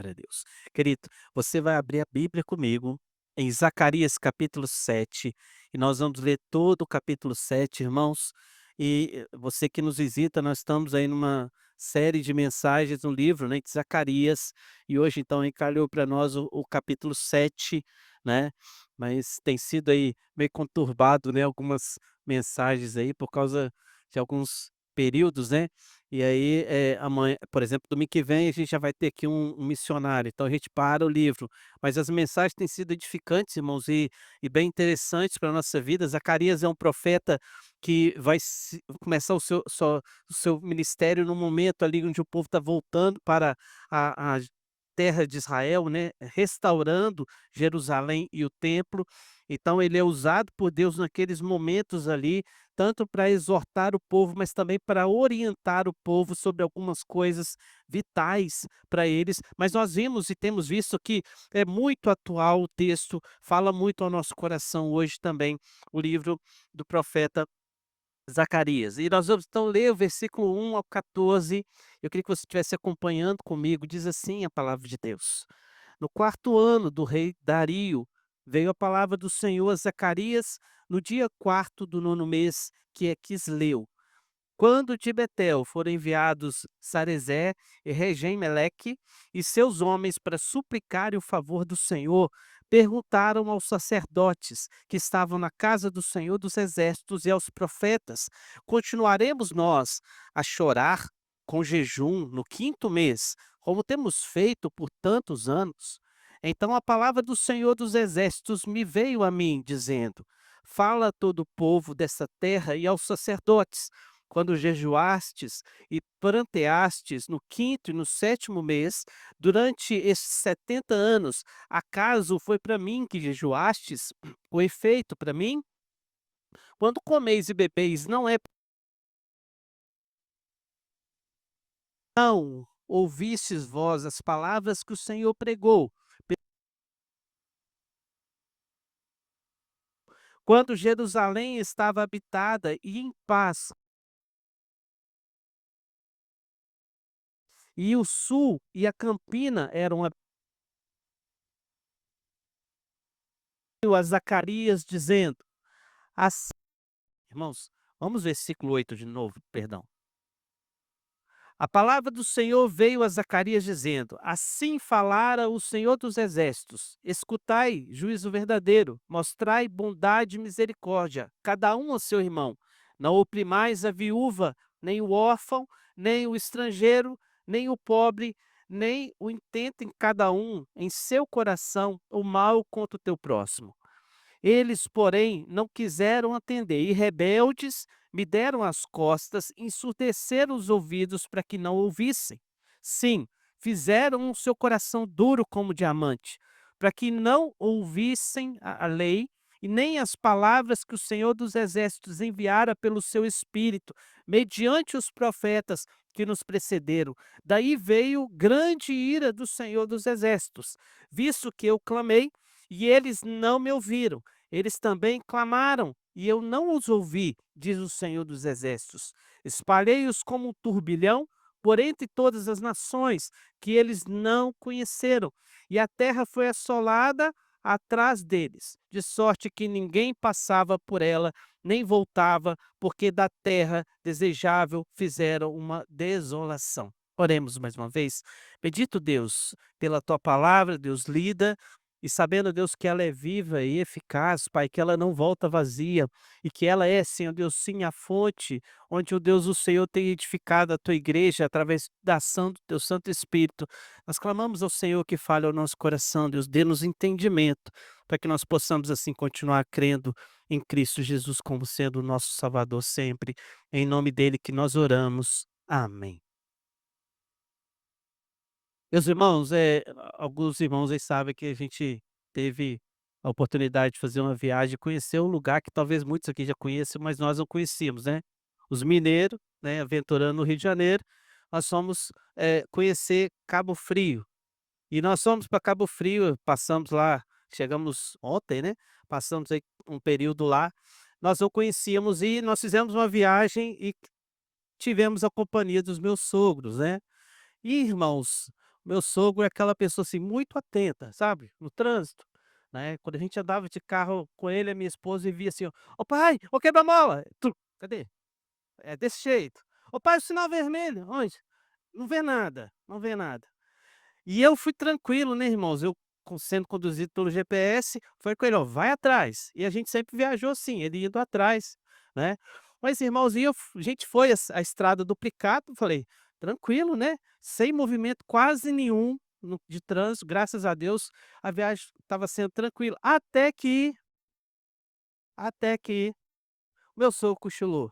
Glória a Deus. Querido, você vai abrir a Bíblia comigo em Zacarias capítulo 7 e nós vamos ler todo o capítulo 7, irmãos. E você que nos visita, nós estamos aí numa série de mensagens no livro, né, de Zacarias, e hoje então encalhou para nós o capítulo 7, né? Mas tem sido aí meio conturbado, né, algumas mensagens aí por causa de alguns períodos, né? E aí, amanhã, por exemplo, domingo que vem a gente já vai ter aqui um missionário, então a gente para o livro. Mas as mensagens têm sido edificantes, irmãos, e bem interessantes para a nossa vida. Zacarias é um profeta que vai começar o seu ministério no momento ali onde o povo está voltando para a terra de Israel, né, restaurando Jerusalém e o templo. Então ele é usado por Deus naqueles momentos ali, tanto para exortar o povo, mas também para orientar o povo sobre algumas coisas vitais para eles. Mas nós vimos e temos visto que é muito atual o texto, fala muito ao nosso coração hoje também, o livro do profeta Zacarias. E nós vamos então ler o versículo 1 ao 14. Eu queria que você estivesse acompanhando comigo. Diz assim a palavra de Deus: No quarto ano do rei Dario, veio a palavra do Senhor a Zacarias no dia quarto do nono mês, que é Quisleu. Quando de Betel foram enviados Sarezé e Regem-Meleque e seus homens para suplicarem o favor do Senhor, perguntaram aos sacerdotes que estavam na casa do Senhor dos Exércitos e aos profetas: Continuaremos nós a chorar com jejum no quinto mês, como temos feito por tantos anos? Então a palavra do Senhor dos Exércitos me veio a mim, dizendo: Fala a todo o povo dessa terra e aos sacerdotes quando jejuastes e pranteastes no quinto e no sétimo mês, durante esses 70 anos, acaso foi para mim que jejuastes? Com efeito, para mim, quando comeis e bebeis, não é não ouvistes vós as palavras que o Senhor pregou, quando Jerusalém estava habitada e em paz, e o sul e a campina eram a Zacarias, dizendo, assim, irmãos, vamos versículo 8 de novo, perdão. A palavra do Senhor veio a Zacarias dizendo: Assim falara o Senhor dos Exércitos: Escutai, juízo verdadeiro, mostrai bondade e misericórdia, cada um ao seu irmão. Não oprimais a viúva, nem o órfão, nem o estrangeiro, nem o pobre, nem o intentem cada um em seu coração o mal contra o teu próximo. Eles, porém, não quiseram atender, e rebeldes me deram as costas, ensurdeceram os ouvidos para que não ouvissem. Sim, fizeram o seu coração duro como diamante, para que não ouvissem a lei e nem as palavras que o Senhor dos Exércitos enviara pelo seu Espírito, mediante os profetas que nos precederam. Daí veio grande ira do Senhor dos Exércitos, visto que eu clamei e eles não me ouviram. Eles também clamaram, e eu não os ouvi, diz o Senhor dos Exércitos. Espalhei-os como um turbilhão por entre todas as nações que eles não conheceram, e a terra foi assolada atrás deles, de sorte que ninguém passava por ela, nem voltava, porque da terra desejável fizeram uma desolação. Oremos mais uma vez. Bendito Deus, pela tua palavra, Deus lida, e sabendo, Deus, que ela é viva e eficaz, Pai, que ela não volta vazia e que ela é, Senhor Deus, sim, a fonte onde, o Deus, o Senhor tem edificado a tua igreja através da ação do teu Santo Espírito. Nós clamamos ao Senhor que fale ao nosso coração, Deus, dê-nos entendimento para que nós possamos, assim, continuar crendo em Cristo Jesus como sendo o nosso Salvador sempre. Em nome dele que nós oramos. Amém. Meus irmãos, alguns irmãos aí sabem que a gente teve a oportunidade de fazer uma viagem, conhecer um lugar que talvez muitos aqui já conheçam, mas nós não conhecíamos, né. Os mineiros, né, aventurando no Rio de Janeiro, nós fomos, conhecer Cabo Frio. E nós fomos para Cabo Frio, passamos lá, chegamos ontem, né, passamos aí um período lá, nós não conhecíamos e nós fizemos uma viagem e tivemos a companhia dos meus sogros, né. E irmãos, Meu sogro é aquela pessoa, assim, muito atenta, sabe, no trânsito, né. Quando a gente andava de carro com ele e a minha esposa e via assim: "Ô pai, ô quebra-mola", cadê? É desse jeito. "Ô pai, o sinal vermelho", onde? Não vê nada, não vê nada. E eu fui tranquilo, né, irmãos, eu sendo conduzido pelo GPS, foi com ele: "Ó, vai atrás", e a gente sempre viajou assim, ele indo atrás, né. Mas irmãos, e a gente foi a estrada duplicada, falei: "Tranquilo, né", sem movimento quase nenhum de trânsito, graças a Deus, a viagem estava sendo tranquila, até que o meu sogro cochilou.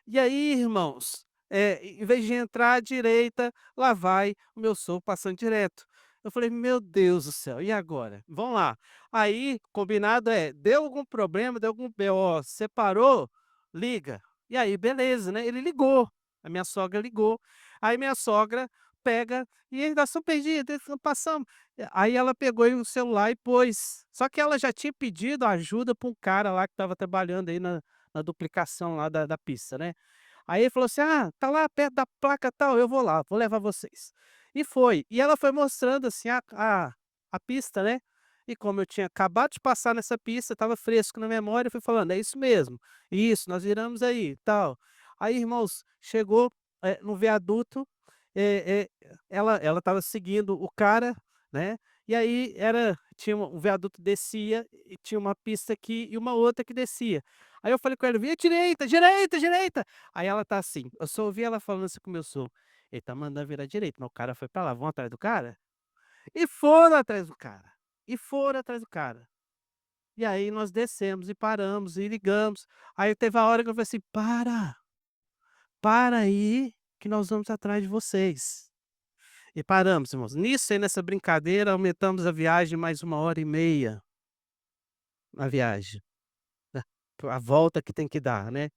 E aí, irmãos, em vez de entrar à direita, lá vai o meu sogro passando direto. Eu falei: "Meu Deus do céu, e agora? Vamos lá". Aí, combinado deu algum problema, deu algum BO, separou, liga. E aí, beleza, né, ele ligou, a minha sogra ligou. Aí minha sogra pega: "E aí, nós estamos perdidos, não passamos". Aí ela pegou o celular e pôs. Só que ela já tinha pedido ajuda para um cara lá que estava trabalhando aí na duplicação lá da pista, né. Aí ele falou assim: "Ah, tá lá perto da placa tal, eu vou lá, vou levar vocês". E foi. E ela foi mostrando, assim, a pista, né, e como eu tinha acabado de passar nessa pista, estava fresco na memória, eu fui falando: "É isso mesmo, isso, nós viramos aí, tal". Aí, irmãos, chegou, no viaduto, ela estava seguindo o cara, né, e aí tinha um viaduto descia e tinha uma pista aqui e uma outra que descia. Aí eu falei com ela: "Vira direita, direita, direita". Aí ela tá assim, eu só ouvi ela falando assim com o meu sogro: "Ele tá mandando virar direita, mas o cara foi pra lá, vão atrás do cara?". E foram atrás do cara, e foram atrás do cara. E aí nós descemos e paramos e ligamos. Aí teve a hora que eu falei assim: para aí que nós vamos atrás de vocês". E paramos, irmãos. Nisso aí, nessa brincadeira, aumentamos a viagem mais 1h30 na viagem, né, a volta que tem que dar, né.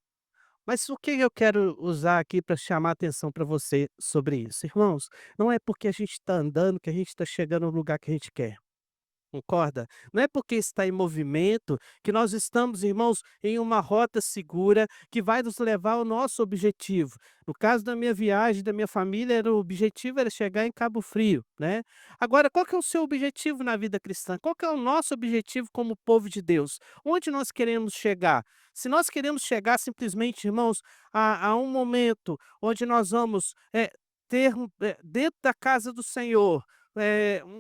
Mas o que eu quero usar aqui para chamar a atenção para você sobre isso? Irmãos, não é porque a gente está andando que a gente está chegando no lugar que a gente quer. Concorda? Não é porque está em movimento que nós estamos, irmãos, em uma rota segura que vai nos levar ao nosso objetivo. No caso da minha viagem, da minha família, o objetivo era chegar em Cabo Frio, né? Agora, qual que é o seu objetivo na vida cristã? Qual que é o nosso objetivo como povo de Deus? Onde nós queremos chegar? Se nós queremos chegar simplesmente, irmãos, a um momento onde nós vamos ter dentro da casa do Senhor,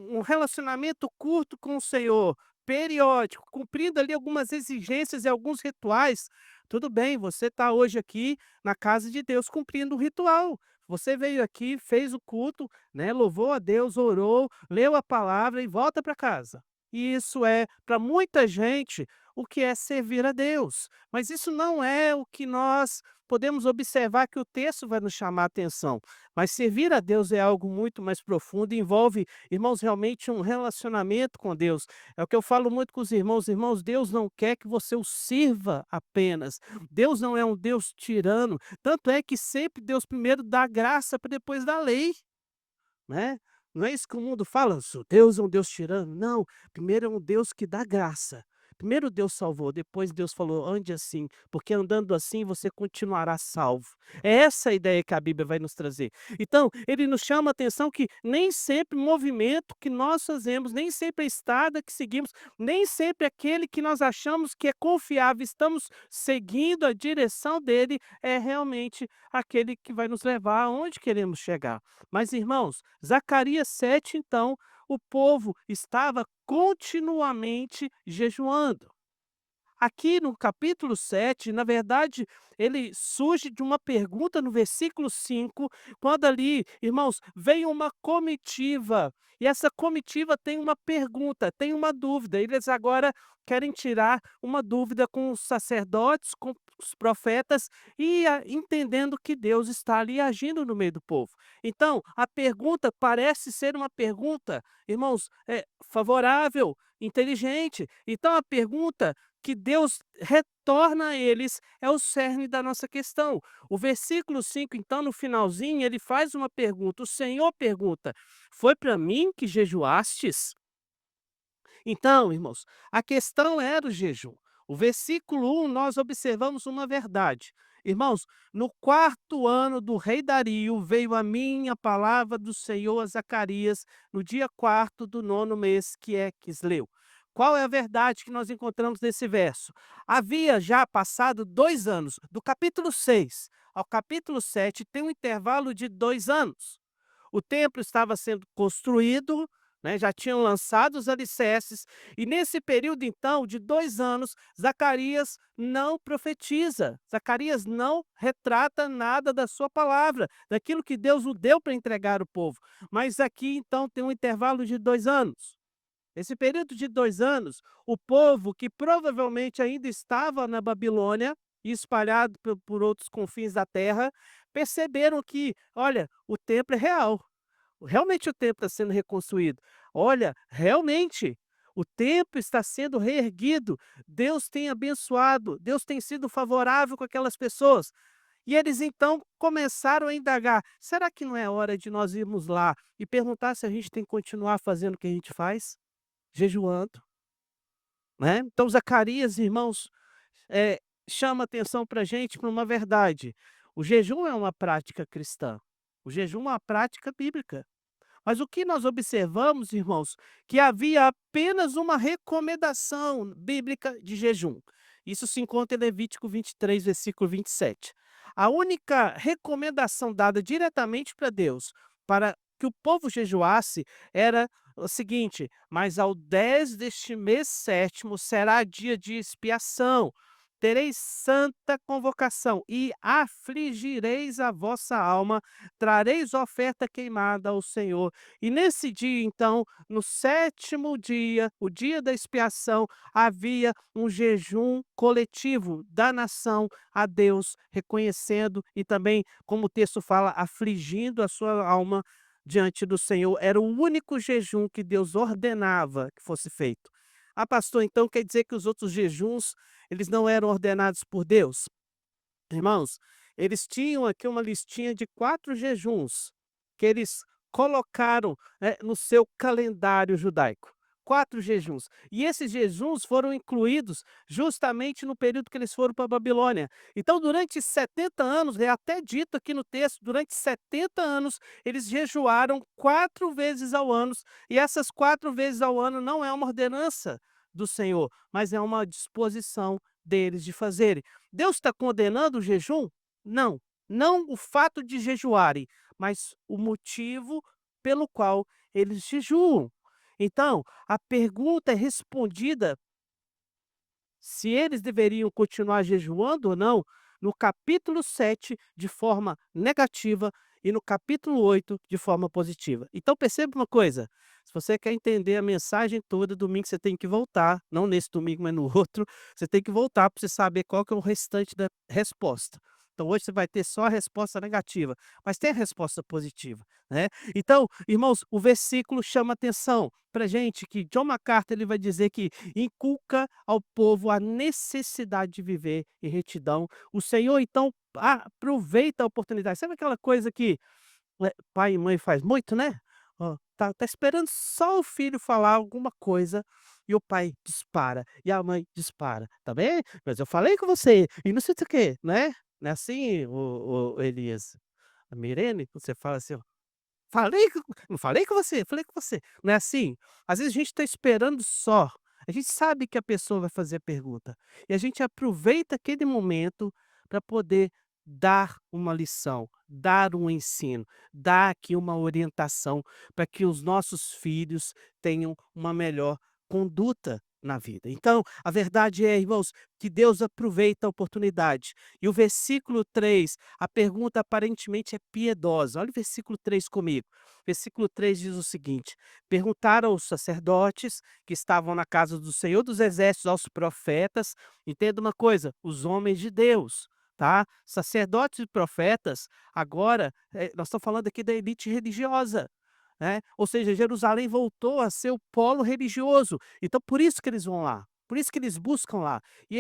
um relacionamento curto com o Senhor, periódico, cumprindo ali algumas exigências e alguns rituais, tudo bem, você está hoje aqui na casa de Deus cumprindo o ritual. Você veio aqui, fez o culto, né, louvou a Deus, orou, leu a palavra e volta para casa. E isso é, para muita gente, o que é servir a Deus. Mas isso não é o que nós podemos observar que o texto vai nos chamar a atenção. Mas servir a Deus é algo muito mais profundo, envolve, irmãos, realmente um relacionamento com Deus. É o que eu falo muito com os irmãos: "Irmãos, Deus não quer que você o sirva apenas. Deus não é um Deus tirano", tanto é que sempre Deus primeiro dá graça para depois dar lei. Né. Não é isso que o mundo fala: "So Deus é um Deus tirano", não, primeiro é um Deus que dá graça. Primeiro Deus salvou, depois Deus falou: "Ande assim, porque andando assim você continuará salvo". É essa a ideia que a Bíblia vai nos trazer. Então, ele nos chama a atenção que nem sempre o movimento que nós fazemos, nem sempre a estrada que seguimos, nem sempre aquele que nós achamos que é confiável, estamos seguindo a direção dele, é realmente aquele que vai nos levar aonde queremos chegar. Mas irmãos, Zacarias 7, então, o povo estava continuamente jejuando. Aqui no capítulo 7, na verdade, ele surge de uma pergunta no versículo 5, quando ali, irmãos, vem uma comitiva, e essa comitiva tem uma pergunta, tem uma dúvida. Eles agora querem tirar uma dúvida com os sacerdotes, com os profetas, e entendendo que Deus está ali agindo no meio do povo. Então, a pergunta parece ser uma pergunta, irmãos, favorável, inteligente. Então, a pergunta que Deus retorna a eles é o cerne da nossa questão. O versículo 5, então, no finalzinho, ele faz uma pergunta, o Senhor pergunta: "Foi para mim que jejuastes?". Então, irmãos, a questão era o jejum. O versículo 1, nós observamos uma verdade. Irmãos, no quarto ano do rei Dario, veio a mim a palavra do Senhor a Zacarias, no dia quarto do nono mês, que é Quisleu. Qual é a verdade que nós encontramos nesse verso? Havia já passado 2 anos, do capítulo 6 ao capítulo 7, tem um intervalo de 2 anos. O templo estava sendo construído, né, já tinham lançado os alicerces, e nesse período, então, de 2 anos, Zacarias não profetiza, Zacarias não retrata nada da sua palavra, daquilo que Deus o deu para entregar ao povo. Mas aqui, então, tem um intervalo de 2 anos. Esse período de 2 anos, o povo que provavelmente ainda estava na Babilônia e espalhado por outros confins da terra, perceberam que, olha, o templo é real. Realmente o templo está sendo reconstruído. Olha, realmente, o templo está sendo reerguido. Deus tem abençoado, Deus tem sido favorável com aquelas pessoas. E eles então começaram a indagar: será que não é hora de nós irmos lá e perguntar se a gente tem que continuar fazendo o que a gente faz? Jejuando, né? Então Zacarias, irmãos, chama atenção para a gente para uma verdade. O jejum é uma prática cristã. O jejum é uma prática bíblica. Mas o que nós observamos, irmãos, que havia apenas uma recomendação bíblica de jejum. Isso se encontra em Levítico 23, versículo 27. A única recomendação dada diretamente para Deus, para que o povo jejuasse, era o seguinte: mas ao 10 deste mês sétimo será dia de expiação. Tereis santa convocação e afligireis a vossa alma, trareis oferta queimada ao Senhor. E nesse dia, então, no sétimo dia, o dia da expiação, havia um jejum coletivo da nação a Deus, reconhecendo e também, como o texto fala, afligindo a sua alma diante do Senhor. Era o único jejum que Deus ordenava que fosse feito. Ah, pastor, então quer dizer que os outros jejuns, eles não eram ordenados por Deus? Irmãos, eles tinham aqui uma listinha de 4 jejuns que eles colocaram, no seu calendário judaico. 4 jejuns. E esses jejuns foram incluídos justamente no período que eles foram para a Babilônia. Então, durante 70 anos, é até dito aqui no texto, durante 70 anos, eles jejuaram 4 vezes ao ano, e essas 4 vezes ao ano não é uma ordenança do Senhor, mas é uma disposição deles de fazerem. Deus está condenando o jejum? Não, não o fato de jejuarem, mas o motivo pelo qual eles jejuam. Então, a pergunta é respondida se eles deveriam continuar jejuando ou não, no capítulo 7 de forma negativa e no capítulo 8 de forma positiva. Então perceba uma coisa, se você quer entender a mensagem toda, domingo você tem que voltar, não nesse domingo, mas no outro, você tem que voltar para você saber qual que é o restante da resposta. Então hoje você vai ter só a resposta negativa, mas tem a resposta positiva, né. Então, irmãos, o versículo chama atenção pra gente, que John MacArthur ele vai dizer que inculca ao povo a necessidade de viver em retidão. O Senhor então aproveita a oportunidade. Sabe aquela coisa que, pai e mãe faz muito, né? Ó, tá esperando só o filho falar alguma coisa e o pai dispara e a mãe dispara, tá bem? Mas eu falei com você e não sei o quê, né? Não é assim, o Elias? A Mirene, você fala assim: falei com não falei com você, falei com você. Não é assim? Às vezes a gente está esperando só, a gente sabe que a pessoa vai fazer a pergunta, e a gente aproveita aquele momento para poder dar uma lição, dar um ensino, dar aqui uma orientação para que os nossos filhos tenham uma melhor conduta na vida. Então, a verdade é, irmãos, que Deus aproveita a oportunidade. E o versículo 3, a pergunta aparentemente é piedosa. Olha o versículo 3 comigo. Versículo 3 diz o seguinte: perguntaram aos sacerdotes que estavam na casa do Senhor dos Exércitos, aos profetas, entenda uma coisa, os homens de Deus, tá? Sacerdotes e profetas, agora, nós estamos falando aqui da elite religiosa, né? Ou seja, Jerusalém voltou a ser o polo religioso. Então, por isso que eles vão lá, por isso que eles buscam lá. E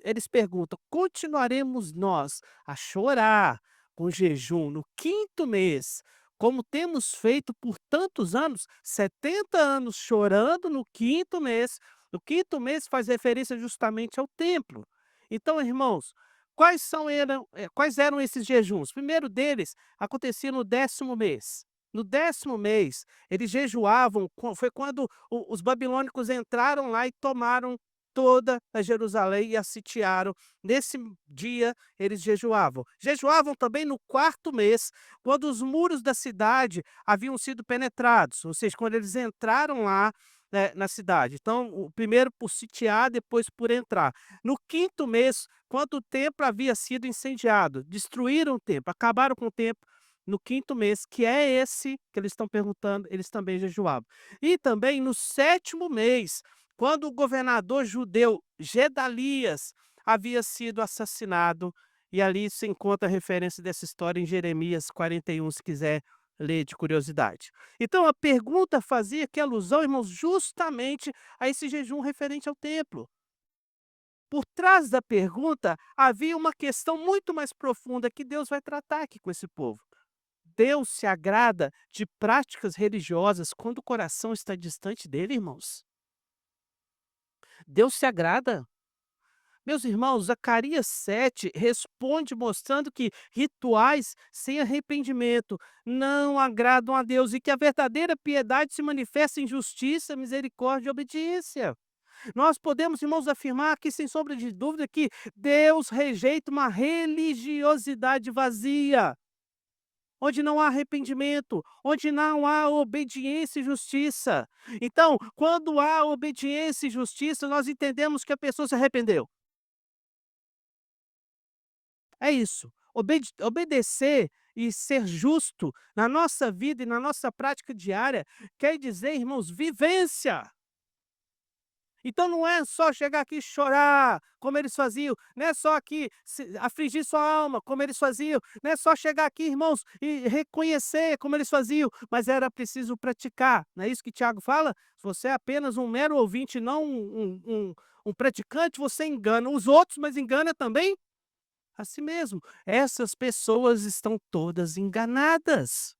eles perguntam: continuaremos nós a chorar com jejum no quinto mês, como temos feito por tantos anos? 70 anos chorando no quinto mês, O quinto mês faz referência justamente ao templo. Então, irmãos, quais eram esses jejuns? O primeiro deles acontecia no 10º mês. No 10º mês, eles jejuavam, foi quando os babilônicos entraram lá e tomaram toda a Jerusalém e a sitiaram. Nesse dia, eles jejuavam. Jejuavam também no 4º mês, quando os muros da cidade haviam sido penetrados, ou seja, quando eles entraram lá, na cidade. Então, o primeiro por sitiar, depois por entrar. No 5º mês, quando o templo havia sido incendiado, destruíram o templo, acabaram com o templo. No 5º mês, que é esse que eles estão perguntando, eles também jejuavam. E também no 7º mês, quando o governador judeu Gedalias havia sido assassinado, e ali se encontra a referência dessa história em Jeremias 41, se quiser ler de curiosidade. Então a pergunta fazia que alusão, irmãos, justamente a esse jejum referente ao templo. Por trás da pergunta havia uma questão muito mais profunda que Deus vai tratar aqui com esse povo. Deus se agrada de práticas religiosas quando o coração está distante dele, irmãos. Deus se agrada. Meus irmãos, Zacarias 7 responde mostrando que rituais sem arrependimento não agradam a Deus e que a verdadeira piedade se manifesta em justiça, misericórdia e obediência. Nós podemos, irmãos, afirmar aqui sem sombra de dúvida que Deus rejeita uma religiosidade vazia, onde não há arrependimento, onde não há obediência e justiça. Então, quando há obediência e justiça, nós entendemos que a pessoa se arrependeu. É isso. Obedecer e ser justo na nossa vida e na nossa prática diária quer dizer, irmãos, vivência. Então não é só chegar aqui e chorar, como eles faziam, não é só aqui afligir sua alma, como eles faziam, não é só chegar aqui, irmãos, e reconhecer, como eles faziam, mas era preciso praticar. Não é isso que Tiago fala? Se você é apenas um mero ouvinte, não um praticante, você engana os outros, mas engana também a si mesmo. Essas pessoas estão todas enganadas.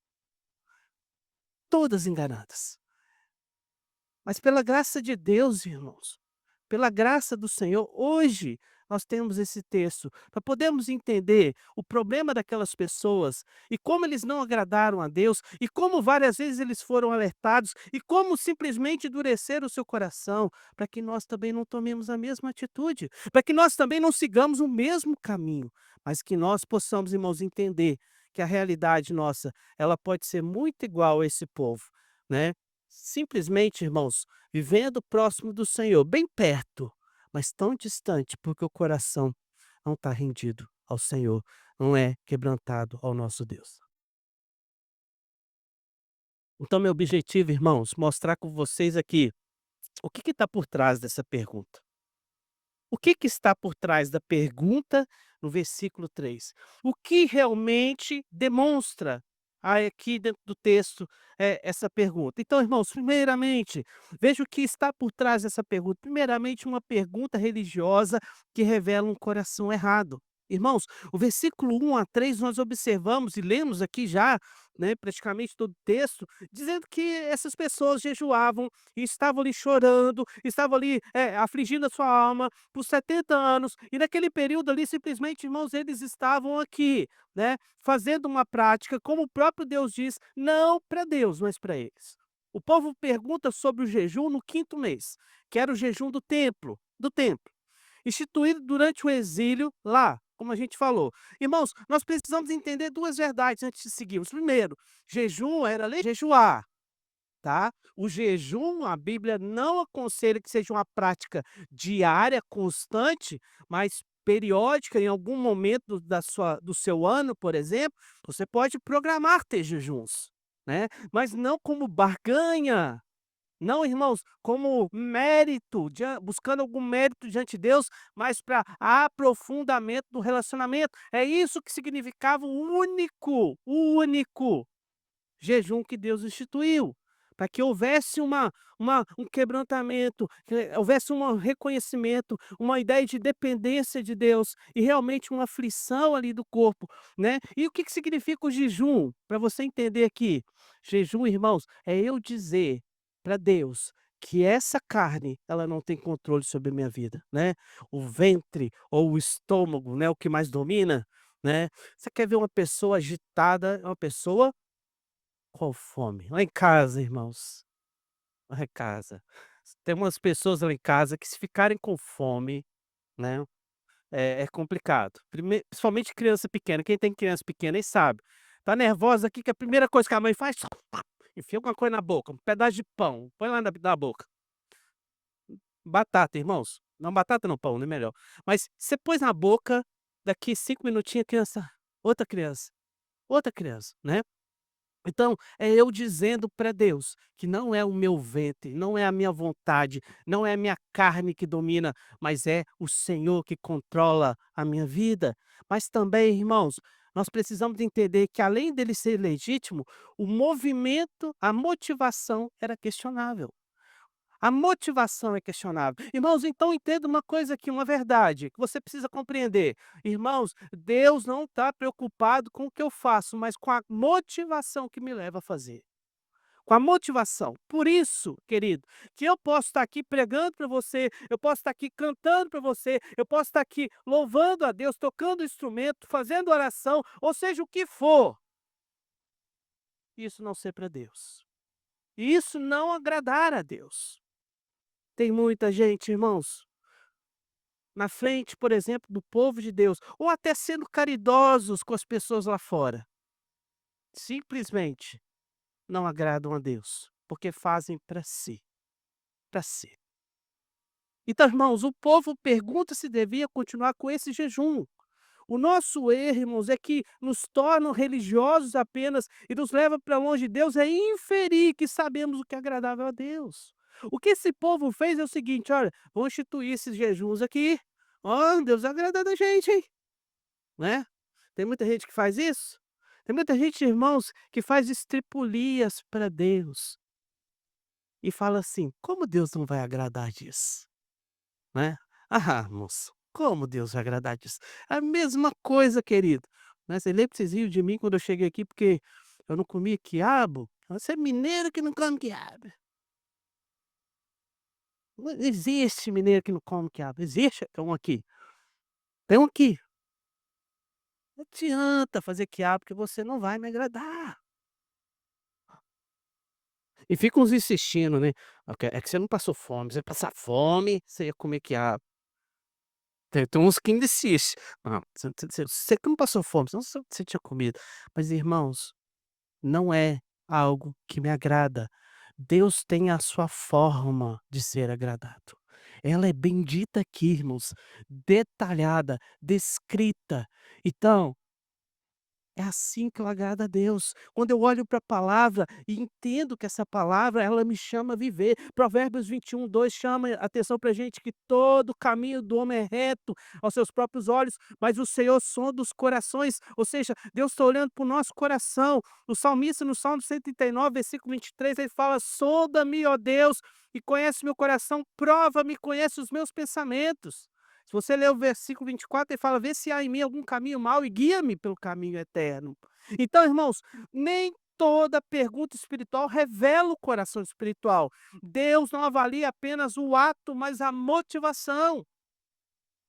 Mas pela graça de Deus, irmãos, pela graça do Senhor, hoje nós temos esse texto para podermos entender o problema daquelas pessoas e como eles não agradaram a Deus e como várias vezes eles foram alertados e como simplesmente endureceram o seu coração, para que nós também não tomemos a mesma atitude, para que nós também não sigamos o mesmo caminho, mas que nós possamos, irmãos, entender que a realidade nossa, ela pode ser muito igual a esse povo, né? Simplesmente, irmãos, vivendo próximo do Senhor, bem perto, mas tão distante, porque o coração não está rendido ao Senhor, não é quebrantado ao nosso Deus. Então, meu objetivo, irmãos, mostrar com vocês aqui o que está por trás dessa pergunta. O que está por trás da pergunta no versículo 3? O que realmente demonstra aqui dentro do texto, essa pergunta? Então, irmãos, primeiramente, veja o que está por trás dessa pergunta. Primeiramente, uma pergunta religiosa que revela um coração errado. Irmãos, o versículo 1 a 3 nós observamos e lemos aqui já, né, praticamente todo o texto, dizendo que essas pessoas jejuavam e estavam ali chorando, estavam ali, afligindo a sua alma por 70 anos, e naquele período ali, simplesmente, irmãos, eles estavam aqui, né, fazendo uma prática, como o próprio Deus diz, não para Deus, mas para eles. O povo pergunta sobre o jejum no 5º mês, que era o jejum do templo, instituído durante o exílio lá, como a gente falou. Irmãos, nós precisamos entender 2 verdades antes de seguirmos. Primeiro, jejum era jejuar. Tá? O jejum, a Bíblia não aconselha que seja uma prática diária, constante, mas periódica, em algum momento do seu ano, por exemplo, você pode programar ter jejuns, né? Mas não como barganha, não, irmãos, como mérito, buscando algum mérito diante de Deus, mas para aprofundamento do relacionamento. É isso que significava o único jejum que Deus instituiu, para que houvesse um quebrantamento, que houvesse um reconhecimento, uma ideia de dependência de Deus e realmente uma aflição ali do corpo, né. E o que que significa o jejum? Para você entender aqui, jejum, irmãos, é eu dizer para Deus que essa carne, ela não tem controle sobre a minha vida, né. O ventre ou o estômago, né, o que mais domina, né. Você quer ver uma pessoa agitada, é uma pessoa com fome. Lá em casa, irmãos, lá em casa, tem umas pessoas lá em casa que se ficarem com fome, né, é complicado. Principalmente criança pequena, quem tem criança pequena aí sabe. Tá nervosa aqui que a primeira coisa que a mãe faz, enfia alguma coisa na boca, um pedaço de pão, põe lá na boca. Batata, irmãos. Não, batata não, pão, né, melhor. Mas você pôs na boca, daqui 5 minutinhos a criança outra criança, né. Então, é eu dizendo para Deus que não é o meu ventre, não é a minha vontade, não é a minha carne que domina, mas é o Senhor que controla a minha vida. Mas também, irmãos, nós precisamos entender que além dele ser legítimo, o movimento, a motivação era questionável. A motivação é questionável. Irmãos, então entenda uma coisa aqui, uma verdade que você precisa compreender. Irmãos, Deus não está preocupado com o que eu faço, mas com a motivação que me leva a fazer. Com a motivação. Por isso, querido, que eu posso estar aqui pregando para você, eu posso estar aqui cantando para você, eu posso estar aqui louvando a Deus, tocando instrumento, fazendo oração, ou seja, o que for. Isso não ser para Deus. Isso não agradar a Deus. Tem muita gente, irmãos, na frente, por exemplo, do povo de Deus, ou até sendo caridosos com as pessoas lá fora, simplesmente não agradam a Deus, porque fazem para si, para si. Então, irmãos, o povo pergunta se devia continuar com esse jejum. O nosso erro, irmãos, é que nos tornam religiosos apenas e nos leva para longe de Deus, é inferir que sabemos o que é agradável a Deus. O que esse povo fez é o seguinte: olha, vou instituir esses jejuns aqui. Ó, Deus agrada da gente, hein? Né? Tem muita gente que faz isso. Tem muita gente, irmãos, que faz estripulias para Deus e fala assim: como Deus não vai agradar disso? Né. Ah, moço, como Deus vai agradar disso? A mesma coisa, querido, né, você lembra que vocês riam de mim quando eu cheguei aqui porque eu não comia quiabo? Você é mineiro que não come quiabo. Não existe mineiro que não come quiabo, existe, tem um aqui, tem um aqui. Não adianta fazer quiabo porque você não vai me agradar. E ficam uns insistindo, né, é que você não passou fome, se você passar fome, você ia comer quiabo. Tem uns que ainda insiste. Não, você que não passou fome, senão você tinha comido. Mas irmãos, não é algo que me agrada. Deus tem a sua forma de ser agradado. Ela é bendita aqui, irmãos, detalhada, descrita. Então, é assim que eu agrado a Deus. Quando eu olho para a palavra e entendo que essa palavra, ela me chama a viver. Provérbios 21:2 chama a atenção para gente que todo caminho do homem é reto aos seus próprios olhos, mas o Senhor sonda os corações. Ou seja, Deus está olhando para o nosso coração. O salmista, no Salmo 139, versículo 23, ele fala: sonda-me, ó Deus, e conhece meu coração, prova-me, conhece os meus pensamentos. Se você ler o versículo 24, ele fala: "Vê se há em mim algum caminho mau e guia-me pelo caminho eterno". Então, irmãos, nem toda pergunta espiritual revela o coração espiritual. Deus não avalia apenas o ato, mas a motivação.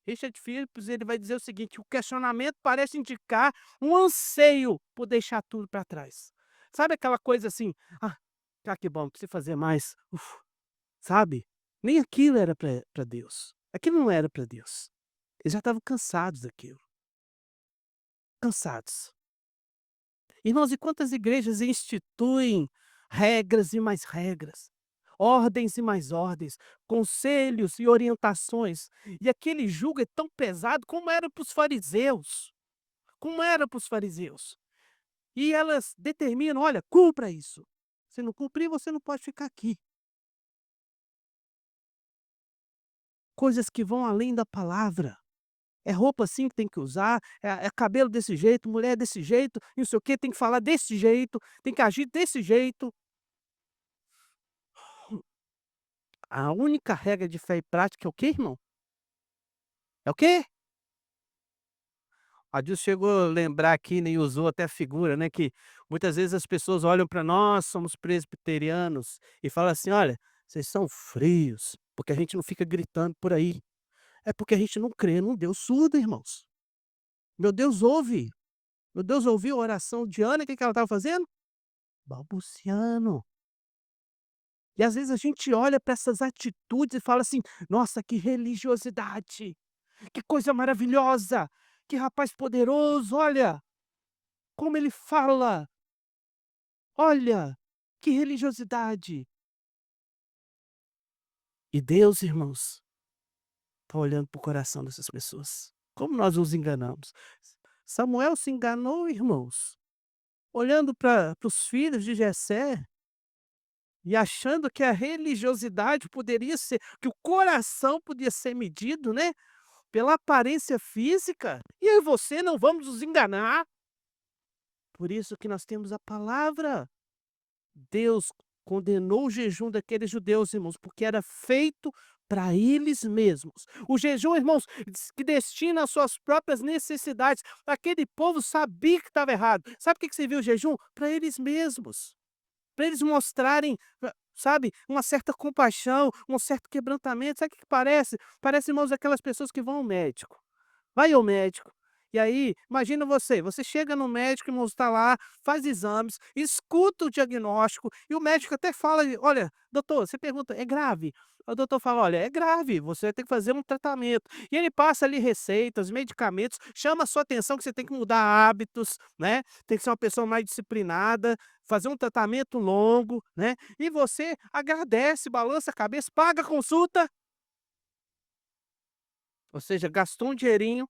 Richard Phillips, ele vai dizer o seguinte: "O questionamento parece indicar um anseio por deixar tudo para trás". Sabe aquela coisa assim: "Ah, que bom, não preciso fazer mais". Sabe? Nem aquilo era para Deus. Aquilo não era para Deus. Eles já estavam cansados daquilo, cansados. Irmãos, e quantas igrejas instituem regras e mais regras, ordens e mais ordens, conselhos e orientações, e aquele jugo é tão pesado como era para os fariseus, como era para os fariseus. E elas determinam: "Olha, cumpra isso. Se não cumprir, você não pode ficar aqui". Coisas que vão além da palavra. É roupa assim que tem que usar, é cabelo desse jeito, mulher desse jeito, e não sei o quê, tem que falar desse jeito, tem que agir desse jeito. A única regra de fé e prática é o quê, irmão? É o quê? A Dilson chegou a lembrar aqui, né, e usou até a figura, né, que muitas vezes as pessoas olham para nós, somos presbiterianos, e falam assim: "Olha, Vocês são frios, porque a gente não fica gritando por aí. É porque a gente não crê num Deus surdo, irmãos. Meu Deus ouve. Meu Deus ouviu a oração de Ana, o que que ela estava fazendo? Balbuciando. E às vezes a gente olha para essas atitudes e fala assim: "Nossa, que religiosidade, que coisa maravilhosa, que rapaz poderoso, olha como ele fala, olha, que religiosidade". E Deus, irmãos, está olhando para o coração dessas pessoas. Como nós nos enganamos. Samuel se enganou, irmãos, olhando para os filhos de Jessé e achando que a religiosidade poderia ser que o coração podia ser medido, né, pela aparência física. E eu e você não vamos nos enganar. Por isso que nós temos a palavra. Deus condenou o jejum daqueles judeus, irmãos, porque era feito para eles mesmos. O jejum, irmãos, que destina às suas próprias necessidades. Aquele povo sabia que estava errado. Sabe o que que serviu o jejum? Para eles mesmos. Para eles mostrarem, sabe, uma certa compaixão, um certo quebrantamento. Sabe o que que parece? Parece, irmãos, aquelas pessoas que vão ao médico. Vai ao médico. E aí, imagina você chega no médico, irmão, está lá, faz exames, escuta o diagnóstico e o médico até fala: "Olha, doutor", você pergunta: "É grave?". O doutor fala: "Olha, é grave, você vai ter que fazer um tratamento". E ele passa ali receitas, medicamentos, chama a sua atenção que você tem que mudar hábitos, né, tem que ser uma pessoa mais disciplinada, fazer um tratamento longo, né, e você agradece, balança a cabeça, paga a consulta, ou seja, gastou um dinheirinho,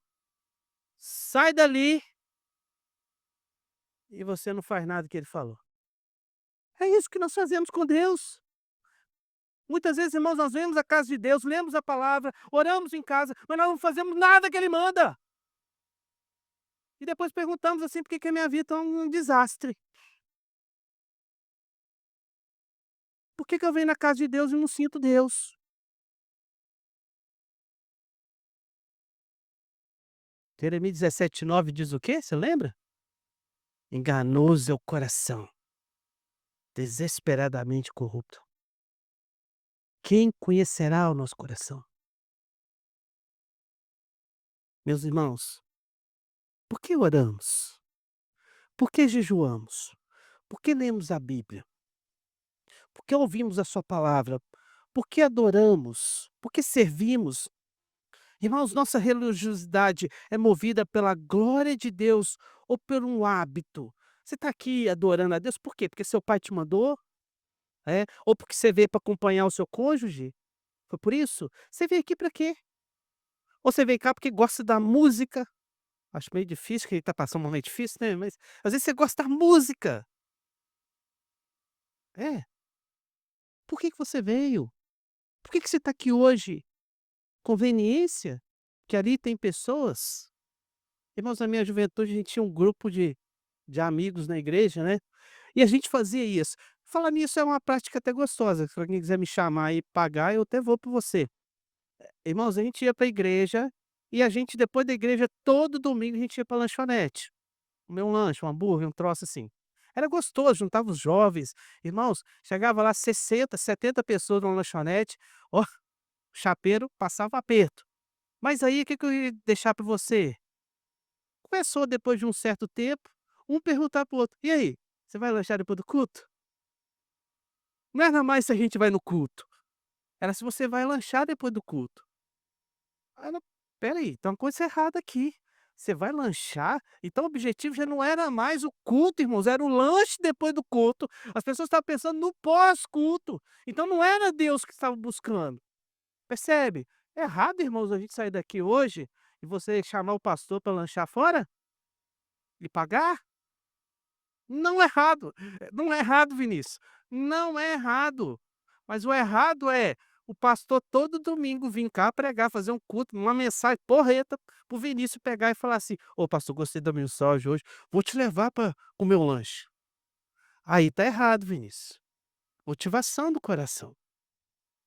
sai dali e você não faz nada que ele falou. É isso que nós fazemos com Deus. Muitas vezes, irmãos, nós vemos a casa de Deus, lemos a palavra, oramos em casa, mas nós não fazemos nada que ele manda. E depois perguntamos assim: "Por que que a minha vida é um desastre? Por que que eu venho na casa de Deus e não sinto Deus?". Jeremias 17:9 diz o quê? Você lembra? "Enganoso é o coração, desesperadamente corrupto. Quem conhecerá o nosso coração?". Meus irmãos, por que oramos? Por que jejuamos? Por que lemos a Bíblia? Por que ouvimos a sua palavra? Por que adoramos? Por que servimos? Irmãos, nossa religiosidade é movida pela glória de Deus ou por um hábito? Você está aqui adorando a Deus por quê? Porque seu pai te mandou? É? Ou porque você veio para acompanhar o seu cônjuge? Foi por isso? Você veio aqui para quê? Ou você veio cá porque gosta da música? Acho meio difícil, que ele está passando um momento difícil, né? Mas às vezes você gosta da música. É. Por que que você veio? Por que que você está aqui hoje? Conveniência? Que ali tem pessoas. Irmãos, na minha juventude a gente tinha um grupo de amigos na igreja, né, e a gente fazia isso. Falar nisso é uma prática até gostosa, se alguém quiser me chamar e pagar, eu até vou por você. Irmãos, a gente ia para a igreja, e a gente depois da igreja, todo domingo a gente ia pra lanchonete, comer um lanche, um hambúrguer, um troço assim. Era gostoso, juntava os jovens. Irmãos, chegava lá 60, 70 pessoas numa lanchonete, ó, o chapeiro passava aperto. Mas aí o que que eu ia deixar para você? Começou depois de um certo tempo, um perguntar para o outro: "E aí, você vai lanchar depois do culto?". Não era mais se a gente vai no culto, era se você vai lanchar depois do culto. Aí eu: "Espera aí, tem uma coisa errada aqui. Você vai lanchar?". Então o objetivo já não era mais o culto, irmãos, era o lanche depois do culto. As pessoas estavam pensando no pós-culto, então não era Deus que estavam buscando, percebe? É errado, irmãos, a gente sair daqui hoje e você chamar o pastor para lanchar fora e pagar? Não é errado, não é errado, Vinícius, não é errado, mas o errado é o pastor todo domingo vir cá pregar, fazer um culto, uma mensagem porreta para o Vinícius pegar e falar assim: "Ô pastor, gostei da mensagem hoje, vou te levar para comer um lanche". Aí tá errado, Vinícius, motivação do coração,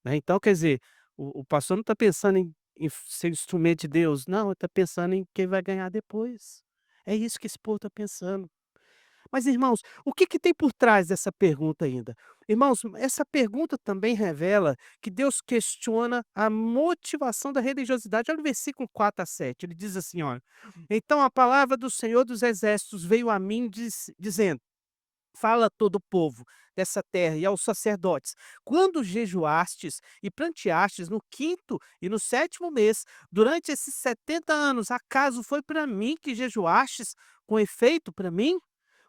né, então quer dizer, o pastor não está pensando em ser instrumento de Deus, não, ele está pensando em quem vai ganhar depois, é isso que esse povo está pensando. Mas irmãos, o que que tem por trás dessa pergunta ainda? Irmãos, essa pergunta também revela que Deus questiona a motivação da religiosidade. Olha o versículo 4 a 7, ele diz assim, olha: "Então a palavra do Senhor dos exércitos veio a mim dizendo: Fala a todo o povo dessa terra e aos sacerdotes: quando jejuastes e planteastes no quinto e no sétimo mês, durante esses 70 anos, acaso foi para mim que jejuastes com efeito para mim?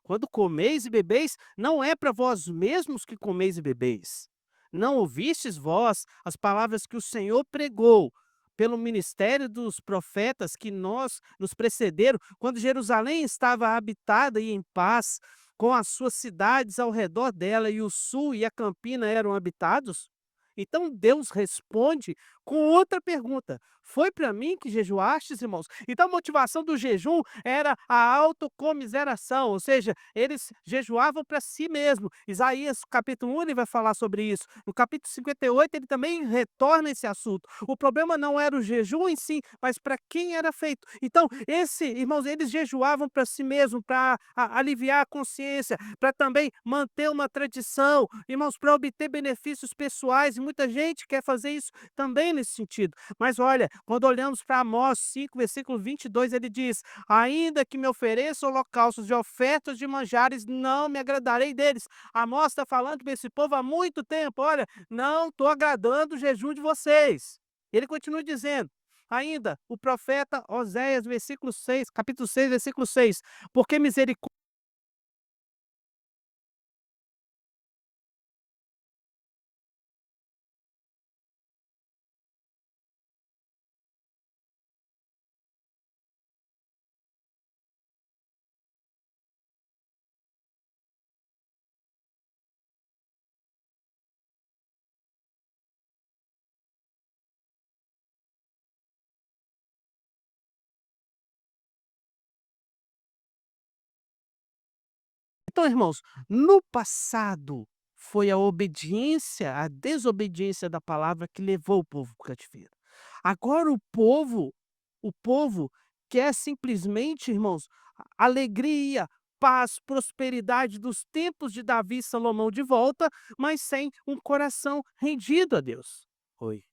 Quando comeis e bebeis, não é para vós mesmos que comeis e bebeis. Não ouvistes vós as palavras que o Senhor pregou pelo ministério dos profetas que nos precederam, quando Jerusalém estava habitada e em paz, com as suas cidades ao redor dela, e o sul e a campina eram habitados? Então Deus responde com outra pergunta: foi para mim que jejuastes, irmãos? Então a motivação do jejum era a autocomiseração, ou seja, eles jejuavam para si mesmo. Isaías capítulo 1 ele vai falar sobre isso. No capítulo 58 ele também retorna esse assunto. O problema não era o jejum em si, mas para quem era feito. Então, irmãos, eles jejuavam para si mesmo, para aliviar a consciência, para também manter uma tradição, irmãos, para obter benefícios pessoais, e muita gente quer fazer isso também nesse sentido. Mas olha, quando olhamos para Amós 5, versículo 22, ele diz: ainda que me ofereçam holocaustos e ofertas de manjares, não me agradarei deles. Amós está falando para esse povo há muito tempo: olha, não estou agradando o jejum de vocês. Ele continua dizendo, ainda, o profeta Oséias, versículo 6, capítulo 6, versículo 6, porque misericórdia. Então, irmãos, no passado foi a obediência, a desobediência da palavra que levou o povo para o cativeiro. Agora o povo quer simplesmente, irmãos, alegria, paz, prosperidade dos tempos de Davi e Salomão de volta, mas sem um coração rendido a Deus. Oi.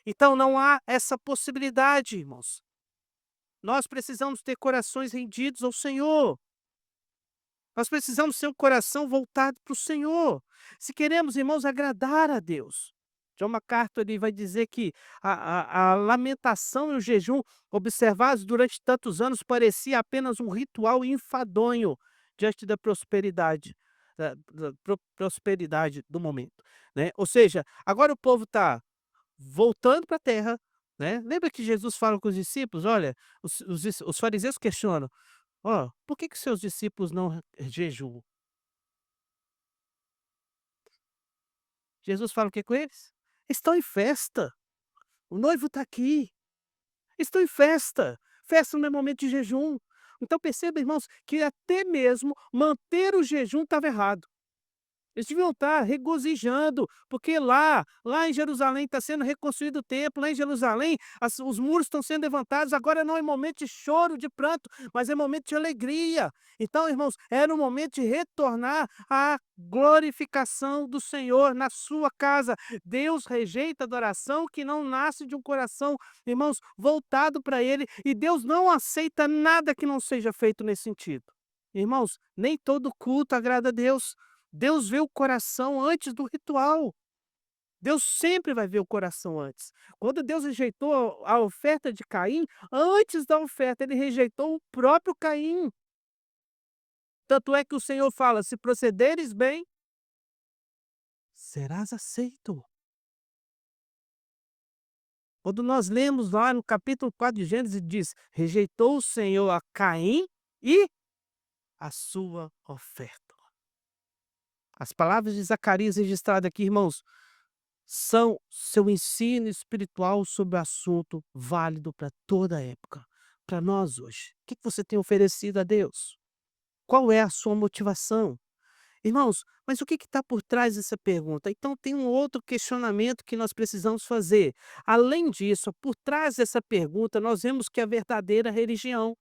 Então não há essa possibilidade, irmãos. Nós precisamos ter corações rendidos ao Senhor. Nós precisamos ter um coração voltado para o Senhor. Se queremos, irmãos, agradar a Deus. John MacArthur ele vai dizer que a lamentação e o jejum observados durante tantos anos parecia apenas um ritual enfadonho diante da prosperidade, prosperidade do momento, né? Ou seja, agora o povo está voltando para a terra, né? Lembra que Jesus fala com os discípulos? Olha, os fariseus questionam: Ó, por que que seus discípulos não jejuam? Jesus fala o que com eles? Estão em festa, o noivo está aqui, estão em festa, festa não é momento de jejum. Então perceba, irmãos, que até mesmo manter o jejum estava errado. Eles deviam estar regozijando, porque lá em Jerusalém está sendo reconstruído o templo, lá em Jerusalém os muros estão sendo levantados, agora não é momento de choro, de pranto, mas é momento de alegria. Então, irmãos, era o momento de retornar à glorificação do Senhor na sua casa. Deus rejeita a adoração que não nasce de um coração, irmãos, voltado para Ele, e Deus não aceita nada que não seja feito nesse sentido. Irmãos, nem todo culto agrada a Deus. Deus vê o coração antes do ritual. Deus sempre vai ver o coração antes. Quando Deus rejeitou a oferta de Caim, antes da oferta, ele rejeitou o próprio Caim. Tanto é que o Senhor fala: se procederes bem, serás aceito. Quando nós lemos lá no capítulo 4 de Gênesis, diz: rejeitou o Senhor a Caim e a sua oferta. As palavras de Zacarias registradas aqui, irmãos, são seu ensino espiritual sobre o assunto válido para toda a época, para nós hoje. O que que você tem oferecido a Deus? Qual é a sua motivação? Irmãos, mas o que está por trás dessa pergunta? Então tem um outro questionamento que nós precisamos fazer. Além disso, por trás dessa pergunta, nós vemos que a verdadeira religião.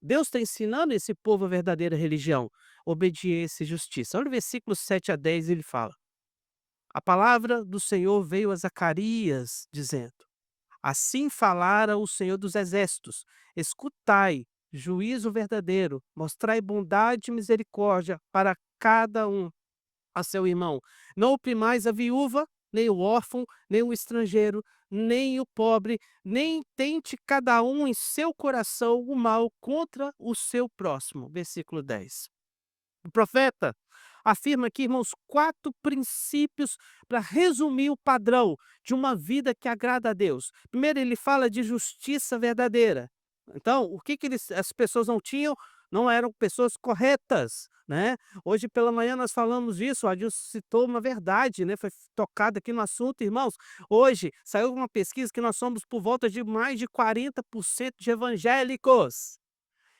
Deus está ensinando esse povo a verdadeira religião, obediência e justiça. Olha o versículo 7 a 10, ele fala: a palavra do Senhor veio a Zacarias, dizendo: assim falara o Senhor dos exércitos: escutai, juízo verdadeiro, mostrai bondade e misericórdia para cada um a seu irmão. Não oprimais a viúva, nem o órfão, nem o estrangeiro, nem o pobre, nem tente cada um em seu coração o mal contra o seu próximo. Versículo 10. O profeta afirma aqui, irmãos, 4 princípios para resumir o padrão de uma vida que agrada a Deus. Primeiro, ele fala de justiça verdadeira. Então, o que que as pessoas não tinham? Não eram pessoas corretas, né? Hoje pela manhã nós falamos disso, a Adilson citou uma verdade, né? Foi tocado aqui no assunto, irmãos. Hoje saiu uma pesquisa que nós somos por volta de mais de 40% de evangélicos.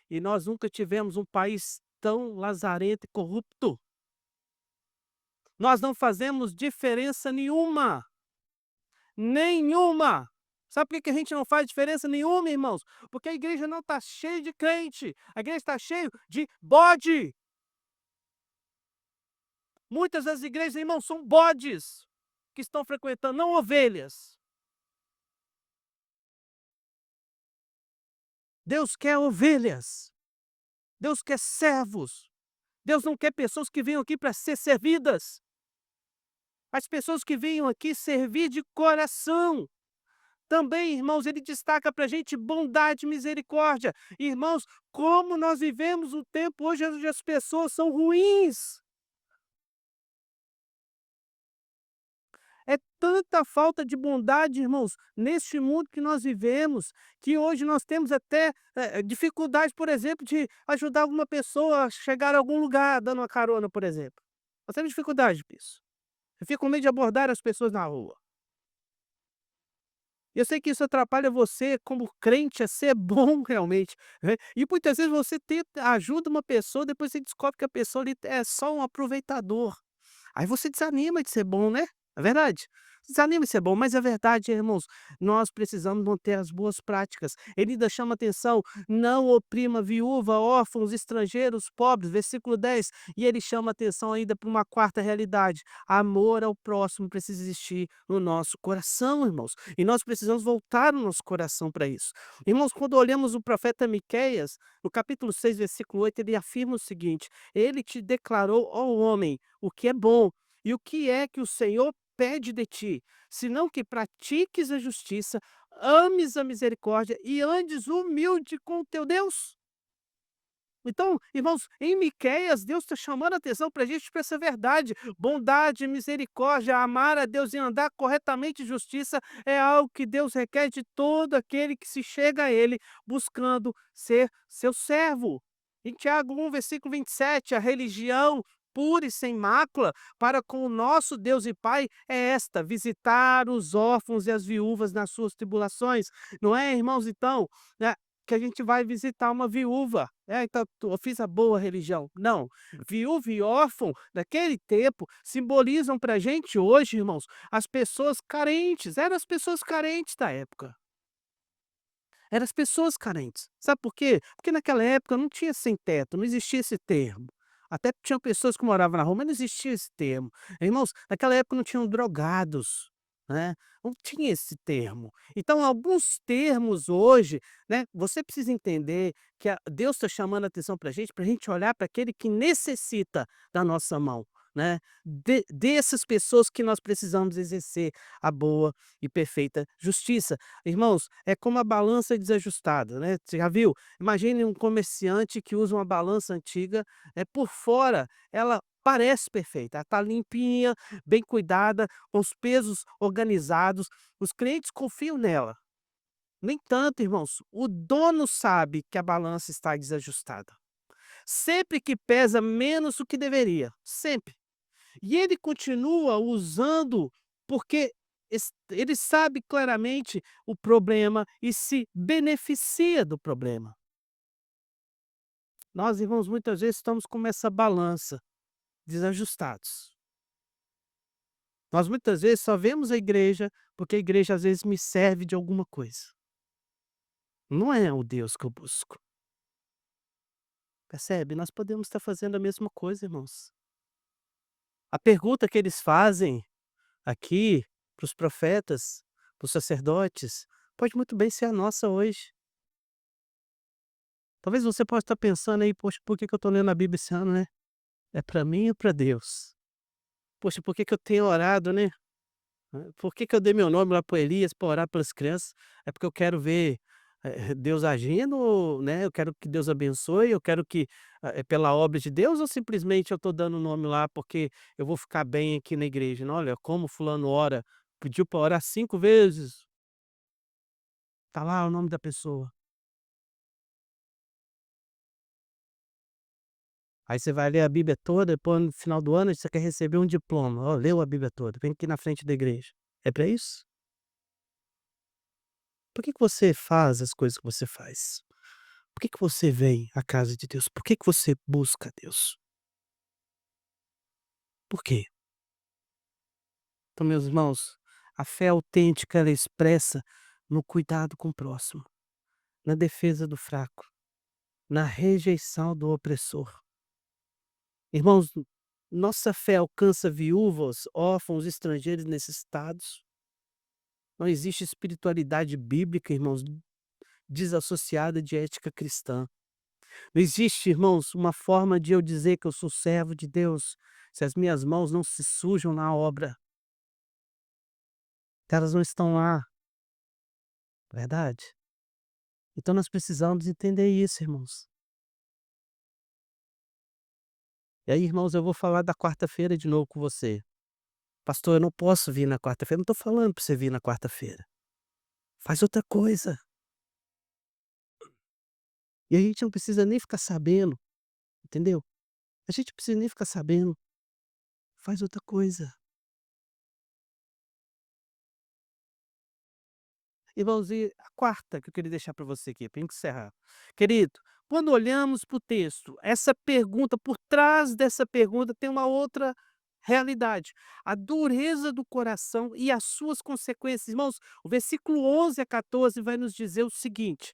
E nós nunca tivemos um país tão lazarento e corrupto. Nós não fazemos diferença nenhuma, nenhuma. Sabe por que que a gente não faz diferença nenhuma, irmãos? Porque a igreja não está cheia de crente, a igreja está cheia de bode. Muitas das igrejas, irmãos, são bodes que estão frequentando, não ovelhas. Deus quer ovelhas, Deus quer servos, Deus não quer pessoas que venham aqui para ser servidas. As pessoas que venham aqui servir de coração. Também, irmãos, ele destaca para a gente bondade e misericórdia. Irmãos, como nós vivemos um tempo hoje onde as pessoas são ruins. É tanta falta de bondade, irmãos, neste mundo que nós vivemos, que hoje nós temos até dificuldade, por exemplo, de ajudar alguma pessoa a chegar a algum lugar, dando uma carona, por exemplo. Nós temos dificuldade disso. Eu fico com medo de abordar as pessoas na rua. Eu sei que isso atrapalha você como crente a ser bom realmente, né. E muitas vezes você tenta ajuda uma pessoa, depois você descobre que a pessoa ali é só um aproveitador. Aí você desanima de ser bom, né, é verdade? Desanima de ser bom, mas a verdade, irmãos, nós precisamos manter as boas práticas. Ele ainda chama atenção: "Não oprima viúva, órfãos, estrangeiros, pobres", versículo 10. E ele chama atenção ainda para uma quarta realidade: amor ao próximo precisa existir no nosso coração, irmãos, e nós precisamos voltar o nosso coração para isso. Irmãos, quando olhamos o profeta Miqueias, no capítulo 6, versículo 8, ele afirma o seguinte: "Ele te declarou, ó homem, o que é bom, e o que é que o Senhor pede de ti, senão que pratiques a justiça, ames a misericórdia e andes humilde com o teu Deus." Então, irmãos, em Miqueias, Deus está chamando a atenção para a gente para essa verdade. Bondade, misericórdia, amar a Deus e andar corretamente em justiça é algo que Deus requer de todo aquele que se chega a Ele buscando ser seu servo. Em Tiago 1, versículo 27, a religião pura e sem mácula para com o nosso Deus e Pai é esta: visitar os órfãos e as viúvas nas suas tribulações. Não é, irmãos, então, né, que a gente vai visitar uma viúva. É, então eu fiz a boa religião. Não. Viúva e órfão, naquele tempo, simbolizam para a gente hoje, irmãos, as pessoas carentes. Eram as pessoas carentes da época. Eram as pessoas carentes. Sabe por quê? Porque naquela época não tinha sem teto, não existia esse termo. Até tinham pessoas que moravam na rua, mas não existia esse termo. Irmãos, naquela época não tinham drogados, né, não tinha esse termo. Então alguns termos hoje, né, você precisa entender que Deus está chamando a atenção para a gente olhar para aquele que necessita da nossa mão, né, dessas pessoas que nós precisamos exercer a boa e perfeita justiça. Irmãos, é como a balança desajustada, né, você já viu? Imagine um comerciante que usa uma balança antiga, por fora ela parece perfeita, ela está limpinha, bem cuidada, com os pesos organizados, os clientes confiam nela. No entanto, irmãos, o dono sabe que a balança está desajustada. Sempre que pesa menos do que deveria, sempre. E ele continua usando, porque ele sabe claramente o problema e se beneficia do problema. Nós, irmãos, muitas vezes estamos com essa balança, desajustados. Nós muitas vezes só vemos a igreja, porque a igreja às vezes me serve de alguma coisa. Não é o Deus que eu busco. Percebe? Nós podemos estar fazendo a mesma coisa, irmãos. A pergunta que eles fazem aqui para os profetas, para os sacerdotes, pode muito bem ser a nossa hoje. Talvez você possa estar pensando aí: "Poxa, por que que eu estou lendo a Bíblia esse ano, né? É para mim ou para Deus? Poxa, por que que eu tenho orado, né? Por que que eu dei meu nome lá para Elias para orar pelas crianças? É porque eu quero ver, Deus agindo, né, eu quero que Deus abençoe, eu quero que, pela obra de Deus ou simplesmente eu estou dando o nome lá porque eu vou ficar bem aqui na igreja? Não, olha como fulano ora, pediu para orar 5 vezes, tá lá o nome da pessoa. Aí você vai ler a Bíblia toda, depois no final do ano você quer receber um diploma, ó, leu a Bíblia toda, vem aqui na frente da igreja. É para isso? Por que que você faz as coisas que você faz? Por que que você vem à casa de Deus? Por que que você busca Deus? Por quê? Então, meus irmãos, a fé autêntica ela é expressa no cuidado com o próximo, na defesa do fraco, na rejeição do opressor. Irmãos, nossa fé alcança viúvas, órfãos, estrangeiros necessitados. Não existe espiritualidade bíblica, irmãos, desassociada de ética cristã. Não existe, irmãos, uma forma de eu dizer que eu sou servo de Deus se as minhas mãos não se sujam na obra, se elas não estão lá, verdade? Então nós precisamos entender isso, irmãos. E aí, irmãos, eu vou falar da quarta-feira de novo com você. Pastor, eu não posso vir na quarta-feira. Não estou falando para você vir na quarta-feira. Faz outra coisa. E a gente não precisa nem ficar sabendo, entendeu? A gente não precisa nem ficar sabendo. Faz outra coisa. Irmãos, e a quarta que eu queria deixar para você aqui, para encerrar. Querido, quando olhamos para o texto, essa pergunta, por trás dessa pergunta tem uma outra realidade. A dureza do coração e as suas consequências. Irmãos, o versículo 11 a 14 vai nos dizer o seguinte: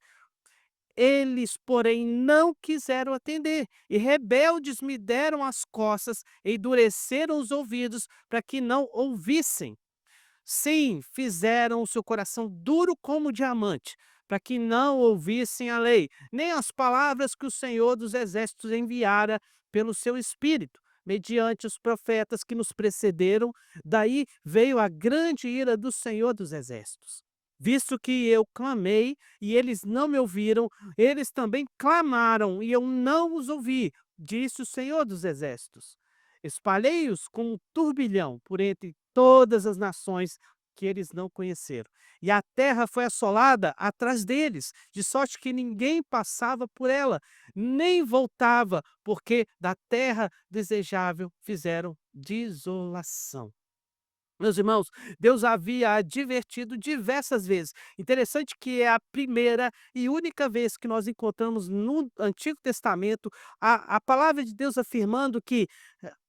eles, porém, não quiseram atender, e rebeldes me deram as costas, e endureceram os ouvidos, para que não ouvissem. Sim, fizeram o seu coração duro como diamante, para que não ouvissem a lei, nem as palavras que o Senhor dos Exércitos enviara pelo seu Espírito, mediante os profetas que nos precederam. Daí veio a grande ira do Senhor dos Exércitos. Visto que eu clamei e eles não me ouviram, eles também clamaram e eu não os ouvi, disse o Senhor dos Exércitos. Espalhei-os como um turbilhão por entre todas as nações que eles não conheceram. E a terra foi assolada atrás deles, de sorte que ninguém passava por ela, nem voltava, porque da terra desejável fizeram desolação. Meus irmãos, Deus havia advertido diversas vezes. Interessante que é a primeira e única vez que nós encontramos no Antigo Testamento a palavra de Deus afirmando que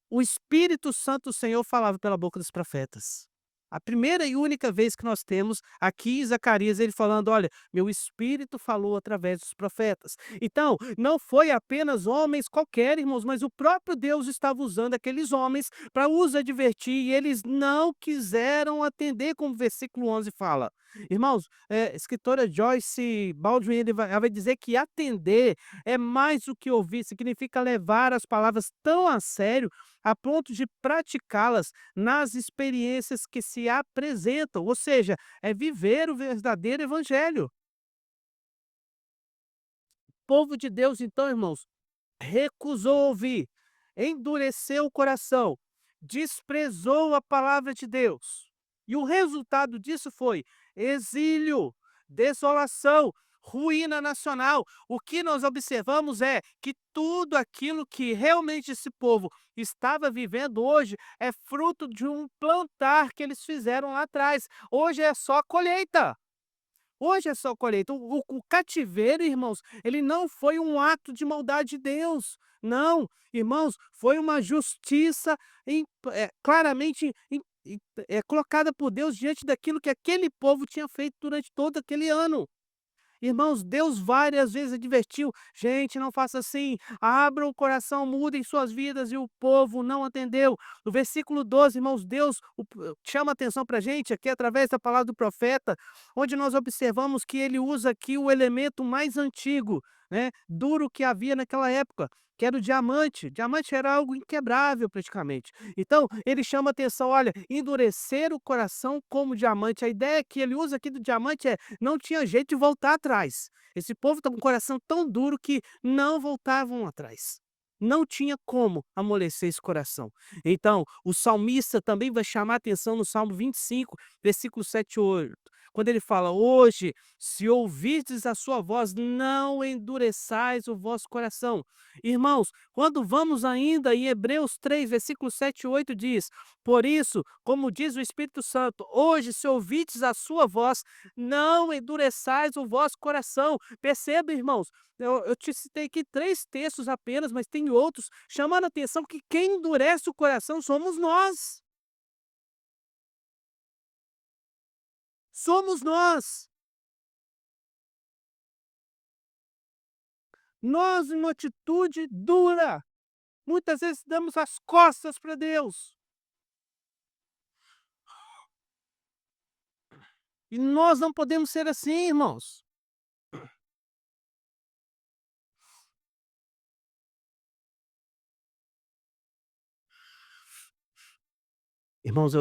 o Espírito Santo do Senhor falava pela boca dos profetas. A primeira e única vez que nós temos aqui em Zacarias ele falando: "Olha, meu espírito falou através dos profetas". Então, não foi apenas homens qualquer, irmãos, mas o próprio Deus estava usando aqueles homens para os advertir e eles não quiseram atender, como o versículo 11 fala. Irmãos, escritora Joyce Baldwin ela vai dizer que atender é mais do que ouvir, significa levar as palavras tão a sério a ponto de praticá-las nas experiências que se apresentam, ou seja, é viver o verdadeiro evangelho. O povo de Deus, então, irmãos, recusou ouvir, endureceu o coração, desprezou a palavra de Deus. E o resultado disso foi exílio, desolação, ruína nacional. O que nós observamos é que tudo aquilo que realmente esse povo estava vivendo hoje é fruto de um plantar que eles fizeram lá atrás. Hoje é só colheita. Hoje é só colheita. O cativeiro, irmãos, ele não foi um ato de maldade de Deus. Não, irmãos, foi uma justiça claramente colocada por Deus diante daquilo que aquele povo tinha feito durante todo aquele ano. Irmãos, Deus várias vezes advertiu: "Gente, não faça assim, abram o coração, mudem suas vidas", e o povo não atendeu. No versículo 12, irmãos, Deus chama atenção para a gente aqui através da palavra do profeta, onde nós observamos que ele usa aqui o elemento mais antigo, né, duro que havia naquela época, que era o diamante. Diamante era algo inquebrável praticamente. Então, ele chama atenção: "Olha, endurecer o coração como diamante". A ideia que ele usa aqui do diamante é não tinha jeito de voltar atrás. Esse povo está com o coração tão duro que não voltavam atrás. Não tinha como amolecer esse coração. Então, o salmista também vai chamar atenção no Salmo 25, versículo 7 e 8, quando ele fala: "Hoje, se ouvirdes a sua voz, não endureçais o vosso coração". Irmãos, quando vamos ainda em Hebreus 3, versículo 7 e 8 diz: "Por isso, como diz o Espírito Santo, hoje, se ouvirdes a sua voz, não endureçais o vosso coração". Perceba, irmãos, eu te citei aqui 3 textos apenas, mas tem outros, chamando a atenção que quem endurece o coração somos nós. Somos nós. Nós, em uma atitude dura, muitas vezes damos as costas para Deus. E nós não podemos ser assim, irmãos. Irmãos,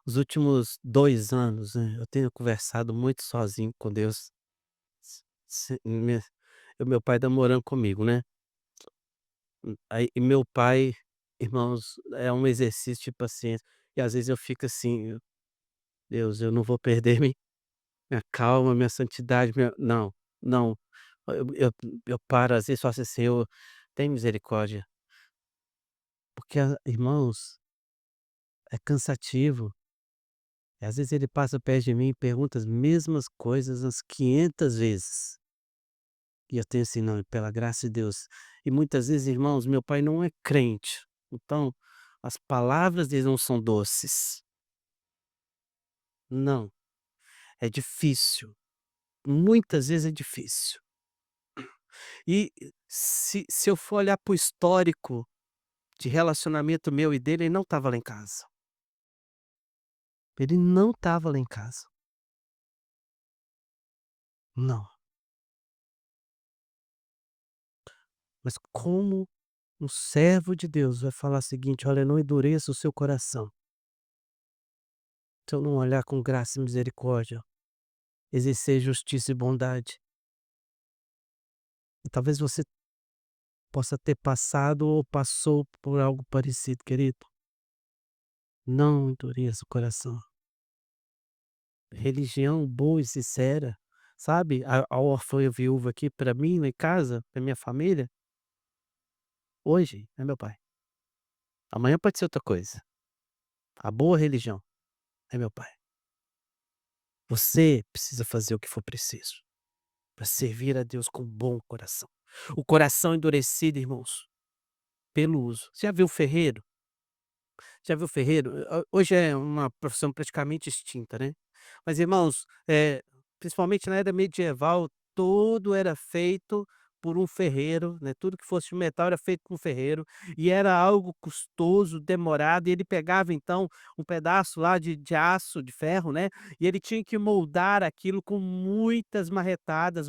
os últimos 2 anos, né, eu tenho conversado muito sozinho com Deus. Se me o meu pai tá morando comigo, né. Aí e meu pai, irmãos, é um exercício de paciência, e às vezes eu fico assim: "Deus, eu não vou perder minha calma, minha santidade, minha", não, não. Eu paro às vezes e falo assim: "Senhor, tem misericórdia", porque irmãos, é cansativo. E às vezes ele passa perto de mim e pergunta as mesmas coisas umas 500 vezes. E eu tenho assim: "Não, pela graça de Deus". E muitas vezes, irmãos, meu pai não é crente, então as palavras dele não são doces. Não, é difícil, muitas vezes é difícil. E se eu for olhar para o histórico de relacionamento meu e dele, ele não estava lá em casa. Ele não estava lá em casa. Não. Mas como um servo de Deus vai falar o seguinte: "Olha, não endureça o seu coração, se eu não olhar com graça e misericórdia, exercer justiça e bondade". E talvez você possa ter passado ou passou por algo parecido, querido. Não endureça o coração. Religião boa e sincera, sabe, a órfã e a viúva aqui para mim lá em casa, pra minha família, hoje é meu pai, amanhã pode ser outra coisa. A boa religião é meu pai. Você precisa fazer o que for preciso para servir a Deus com bom coração. O coração endurecido, irmãos, pelo uso. Você já viu ferreiro? Já viu ferreiro? Hoje é uma profissão praticamente extinta, né. Mas irmãos, principalmente na era medieval, tudo era feito por um ferreiro, né, tudo que fosse de metal era feito por um ferreiro, e era algo custoso, demorado, e ele pegava então um pedaço lá de aço, de ferro, né, e ele tinha que moldar aquilo com muitas marretadas,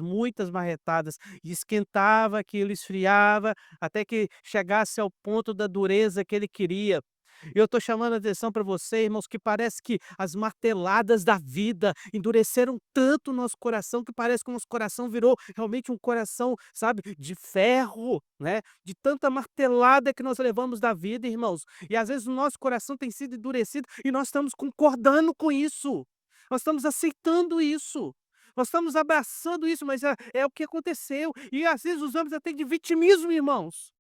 e esquentava aquilo, esfriava, até que chegasse ao ponto da dureza que ele queria. E eu estou chamando a atenção para você, irmãos, que parece que as marteladas da vida endureceram tanto o nosso coração, que parece que o nosso coração virou realmente um coração, sabe, de ferro, né, de tanta martelada que nós levamos da vida, irmãos. E às vezes o nosso coração tem sido endurecido e nós estamos concordando com isso. Nós estamos aceitando isso. Nós estamos abraçando isso, mas é o que aconteceu. E às vezes usamos até de vitimismo, irmãos.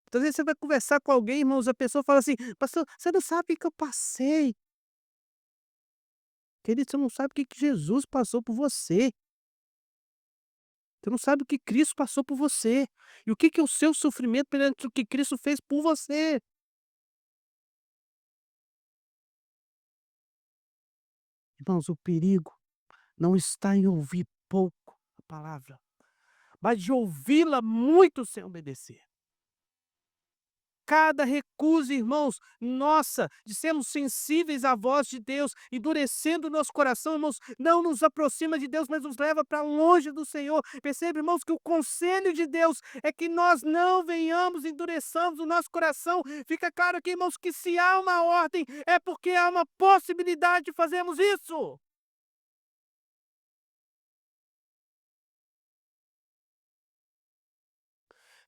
Então, às vezes você vai conversar com alguém, irmãos, a pessoa fala assim: "Pastor, você não sabe o que eu passei". Querido, você não sabe o que que Jesus passou por você. Você não sabe o que Cristo passou por você. E o que que é o seu sofrimento perante o que Cristo fez por você. Irmãos, o perigo não está em ouvir pouco a palavra, mas de ouvi-la muito sem obedecer. Cada recusa, irmãos, nossa, de sermos sensíveis à voz de Deus, endurecendo o nosso coração, irmãos, não nos aproxima de Deus, mas nos leva para longe do Senhor. Percebe, irmãos, que o conselho de Deus é que nós não venhamos, endureçamos o nosso coração. Fica claro aqui, irmãos, que se há uma ordem, é porque há uma possibilidade de fazermos isso.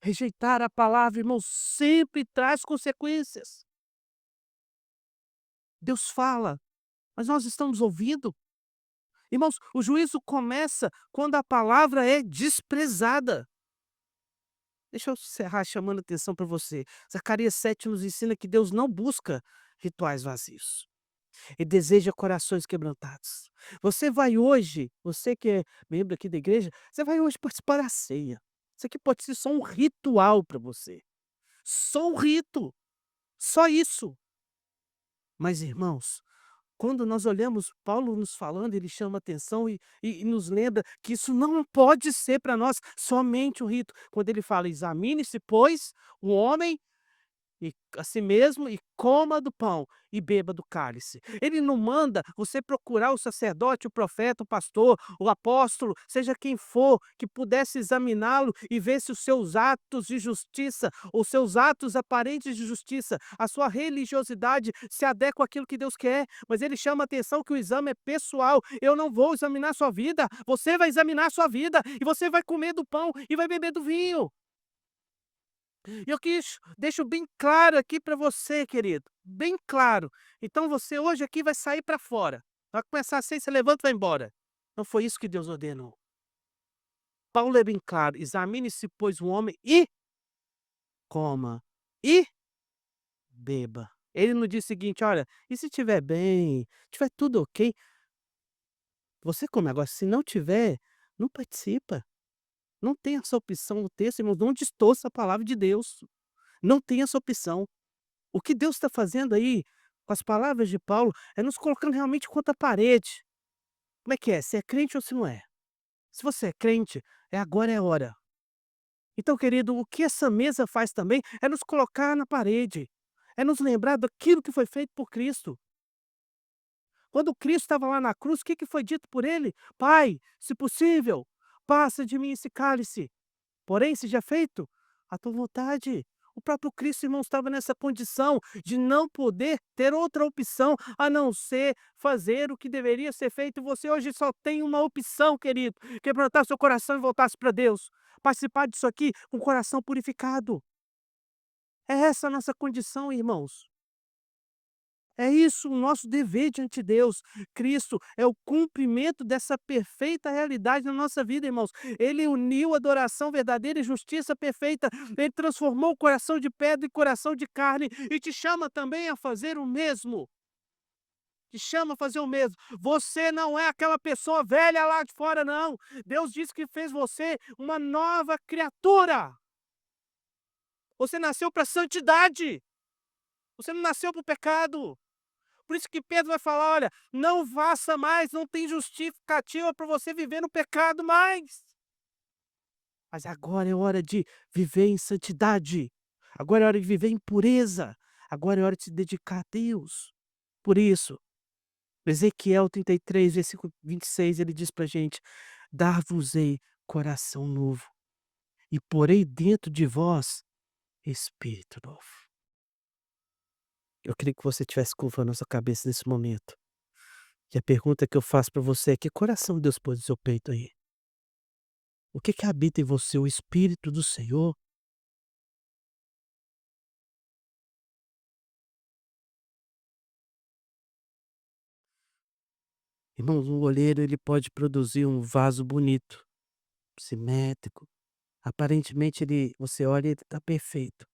Rejeitar a palavra, irmãos, sempre traz consequências. Deus fala, mas nós estamos ouvindo. Irmãos, o juízo começa quando a palavra é desprezada. Deixa eu encerrar chamando atenção para você. Zacarias 7 nos ensina que Deus não busca rituais vazios. Ele deseja corações quebrantados. Você vai hoje, você que é membro aqui da igreja, você vai hoje participar da ceia. Isso aqui pode ser só um ritual para você. Só um rito. Só isso. Mas, irmãos, quando nós olhamos Paulo nos falando, ele chama atenção e nos lembra que isso não pode ser para nós somente um rito. Quando ele fala: "Examine-se, pois, o homem e a si mesmo e coma do pão e beba do cálice". Ele não manda você procurar o sacerdote, o profeta, o pastor, o apóstolo, seja quem for, que pudesse examiná-lo e ver se os seus atos de justiça, os seus atos aparentes de justiça, a sua religiosidade se adequa àquilo que Deus quer. Mas ele chama a atenção que o exame é pessoal. Eu não vou examinar a sua vida, você vai examinar a sua vida e você vai comer do pão e vai beber do vinho. E eu deixo bem claro aqui para você, querido, bem claro. Então você hoje aqui vai sair para fora. Vai começar assim, você levanta e vai embora. Não foi isso que Deus ordenou. Paulo é bem claro: "Examine-se, pois, o homem e coma, e beba". Ele não diz o seguinte: "Olha, e se estiver bem, tiver tudo ok, você come. Agora se não tiver, não participa". Não tem essa opção no texto, irmãos, não distorça a palavra de Deus. Não tem essa opção. O que Deus está fazendo aí, com as palavras de Paulo, é nos colocando realmente contra a parede. Como é que é? Se é crente ou se não é? Se você é crente, agora é a hora. Então, querido, o que essa mesa faz também é nos colocar na parede, é nos lembrar daquilo que foi feito por Cristo. Quando Cristo estava lá na cruz, o que que foi dito por ele? "Pai, se possível, passa de mim esse cálice. Porém, seja feito a tua vontade". O próprio Cristo, irmão, estava nessa condição de não poder ter outra opção a não ser fazer o que deveria ser feito. E você hoje só tem uma opção, querido: quebrantar seu coração e voltar-se para Deus. Participar disso aqui com o coração purificado. É essa a nossa condição, irmãos. É isso o nosso dever diante de Deus. Cristo é o cumprimento dessa perfeita realidade na nossa vida, irmãos. Ele uniu adoração verdadeira e justiça perfeita. Ele transformou o coração de pedra em coração de carne e te chama também a fazer o mesmo. Te chama a fazer o mesmo. Você não é aquela pessoa velha lá de fora, não. Deus disse que fez você uma nova criatura. Você nasceu para santidade. Você não nasceu para o pecado. Por isso que Pedro vai falar: "Olha, não faça mais, não tem justificativa para você viver no pecado mais. Mas agora é hora de viver em santidade. Agora é hora de viver em pureza. Agora é hora de se dedicar a Deus". Por isso, Ezequiel 33, versículo 26, ele diz pra gente: "Dar-vos-ei coração novo, e porei dentro de vós espírito novo". Eu queria que você estivesse curvando a sua cabeça nesse momento. E a pergunta que eu faço para você é: que coração Deus pôs no seu peito aí? O que que habita em você? O Espírito do Senhor? Irmãos, um olheiro ele pode produzir um vaso bonito, simétrico. Aparentemente você olha e ele está perfeito.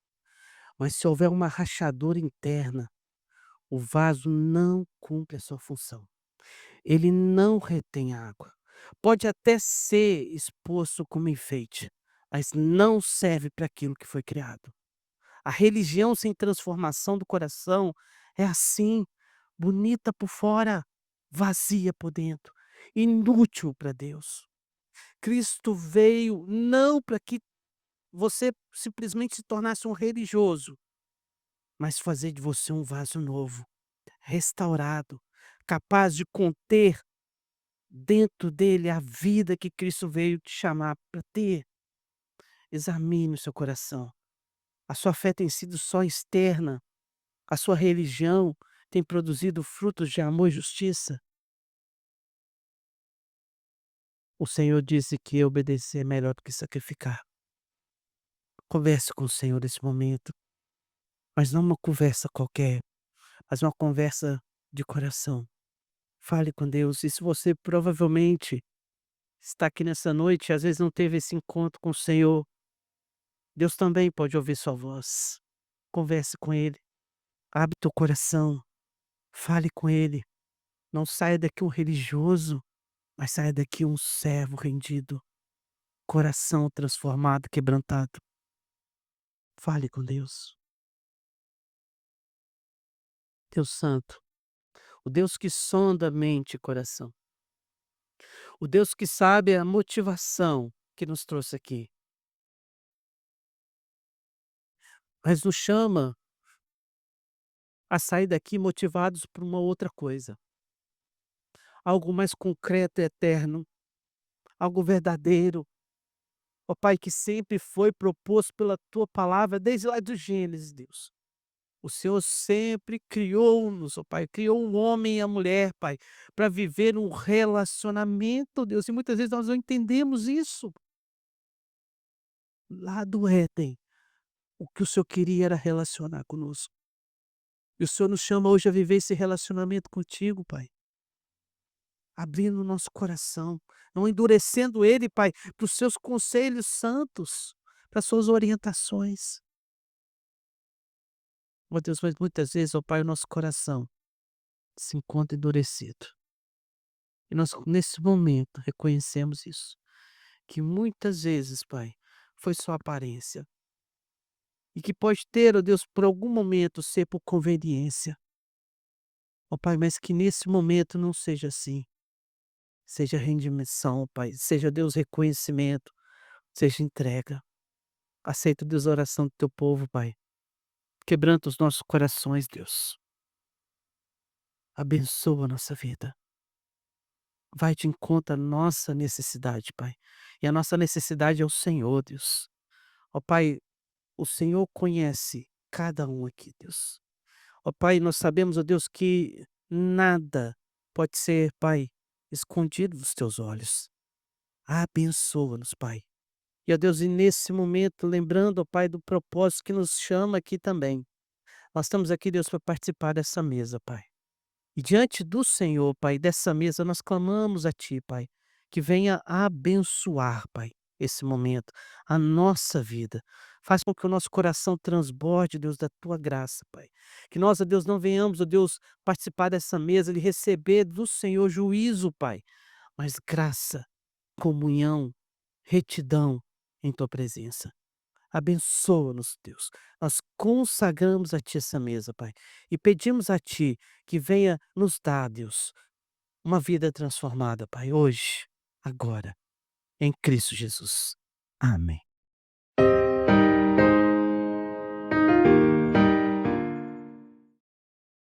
Mas se houver uma rachadura interna, o vaso não cumpre a sua função. Ele não retém água. Pode até ser exposto como enfeite, mas não serve para aquilo que foi criado. A religião sem transformação do coração é assim, bonita por fora, vazia por dentro. inútil para Deus. Cristo veio não para que você simplesmente se tornasse um religioso, mas fazer de você um vaso novo, restaurado, capaz de conter dentro dele a vida que Cristo veio te chamar para ter. Examine o seu coração. A sua fé tem sido só externa? A sua religião tem produzido frutos de amor e justiça? O Senhor disse que obedecer é melhor do que sacrificar. Converse com o Senhor nesse momento, mas não uma conversa qualquer, mas uma conversa de coração. Fale com Deus. E se você provavelmente está aqui nessa noite e às vezes não teve esse encontro com o Senhor, Deus também pode ouvir sua voz. Converse com Ele. Abre teu coração. Fale com Ele. Não saia daqui um religioso, mas saia daqui um servo rendido, coração transformado, quebrantado. Fale com Deus. Deus Santo, o Deus que sonda mente e coração, o Deus que sabe a motivação que nos trouxe aqui, mas nos chama a sair daqui motivados por uma outra coisa, algo mais concreto e eterno, algo verdadeiro, ó Pai, que sempre foi proposto pela Tua palavra desde lá do Gênesis, Deus. O Senhor sempre criou-nos, ó Pai, criou o homem e a mulher, Pai, para viver um relacionamento, Deus, e muitas vezes nós não entendemos isso. Lá do Éden, o que o Senhor queria era relacionar conosco. E o Senhor nos chama hoje a viver esse relacionamento contigo, Pai. Abrindo o nosso coração, não endurecendo ele, Pai, para os seus conselhos santos, para as suas orientações. Ó Deus, mas muitas vezes, ó Pai, o nosso coração se encontra endurecido. E nós, nesse momento, reconhecemos isso. Que muitas vezes, Pai, foi só aparência. E que pode ter, ó Deus, por algum momento ser por conveniência. Ó Pai, mas que nesse momento não seja assim. Seja rendição, Pai. Seja, Deus, reconhecimento. Seja entrega. Aceita, Deus, a oração do teu povo, Pai. Quebranta os nossos corações, Deus. Abençoa a nossa vida. Vai de encontro à nossa necessidade, Pai. E a nossa necessidade é o Senhor, Deus. Ó Pai, o Senhor conhece cada um aqui, Deus. Ó Pai, nós sabemos, ó Deus, que nada pode ser, Pai, escondido dos teus olhos. Abençoa-nos, Pai. E, ó Deus, e nesse momento, lembrando, ó Pai, do propósito que nos chama aqui também. Nós estamos aqui, Deus, para participar dessa mesa, Pai. E diante do Senhor, Pai, dessa mesa, nós clamamos a Ti, Pai, que venha abençoar, Pai, esse momento, a nossa vida. Faz com que o nosso coração transborde, Deus, da Tua graça, Pai. Que nós, ó Deus, não venhamos, ó Deus, participar dessa mesa e receber do Senhor juízo, Pai, mas graça, comunhão, retidão em Tua presença. Abençoa-nos, Deus. Nós consagramos a Ti essa mesa, Pai, e pedimos a Ti que venha nos dar, Deus, uma vida transformada, Pai, hoje, agora, em Cristo Jesus. Amém.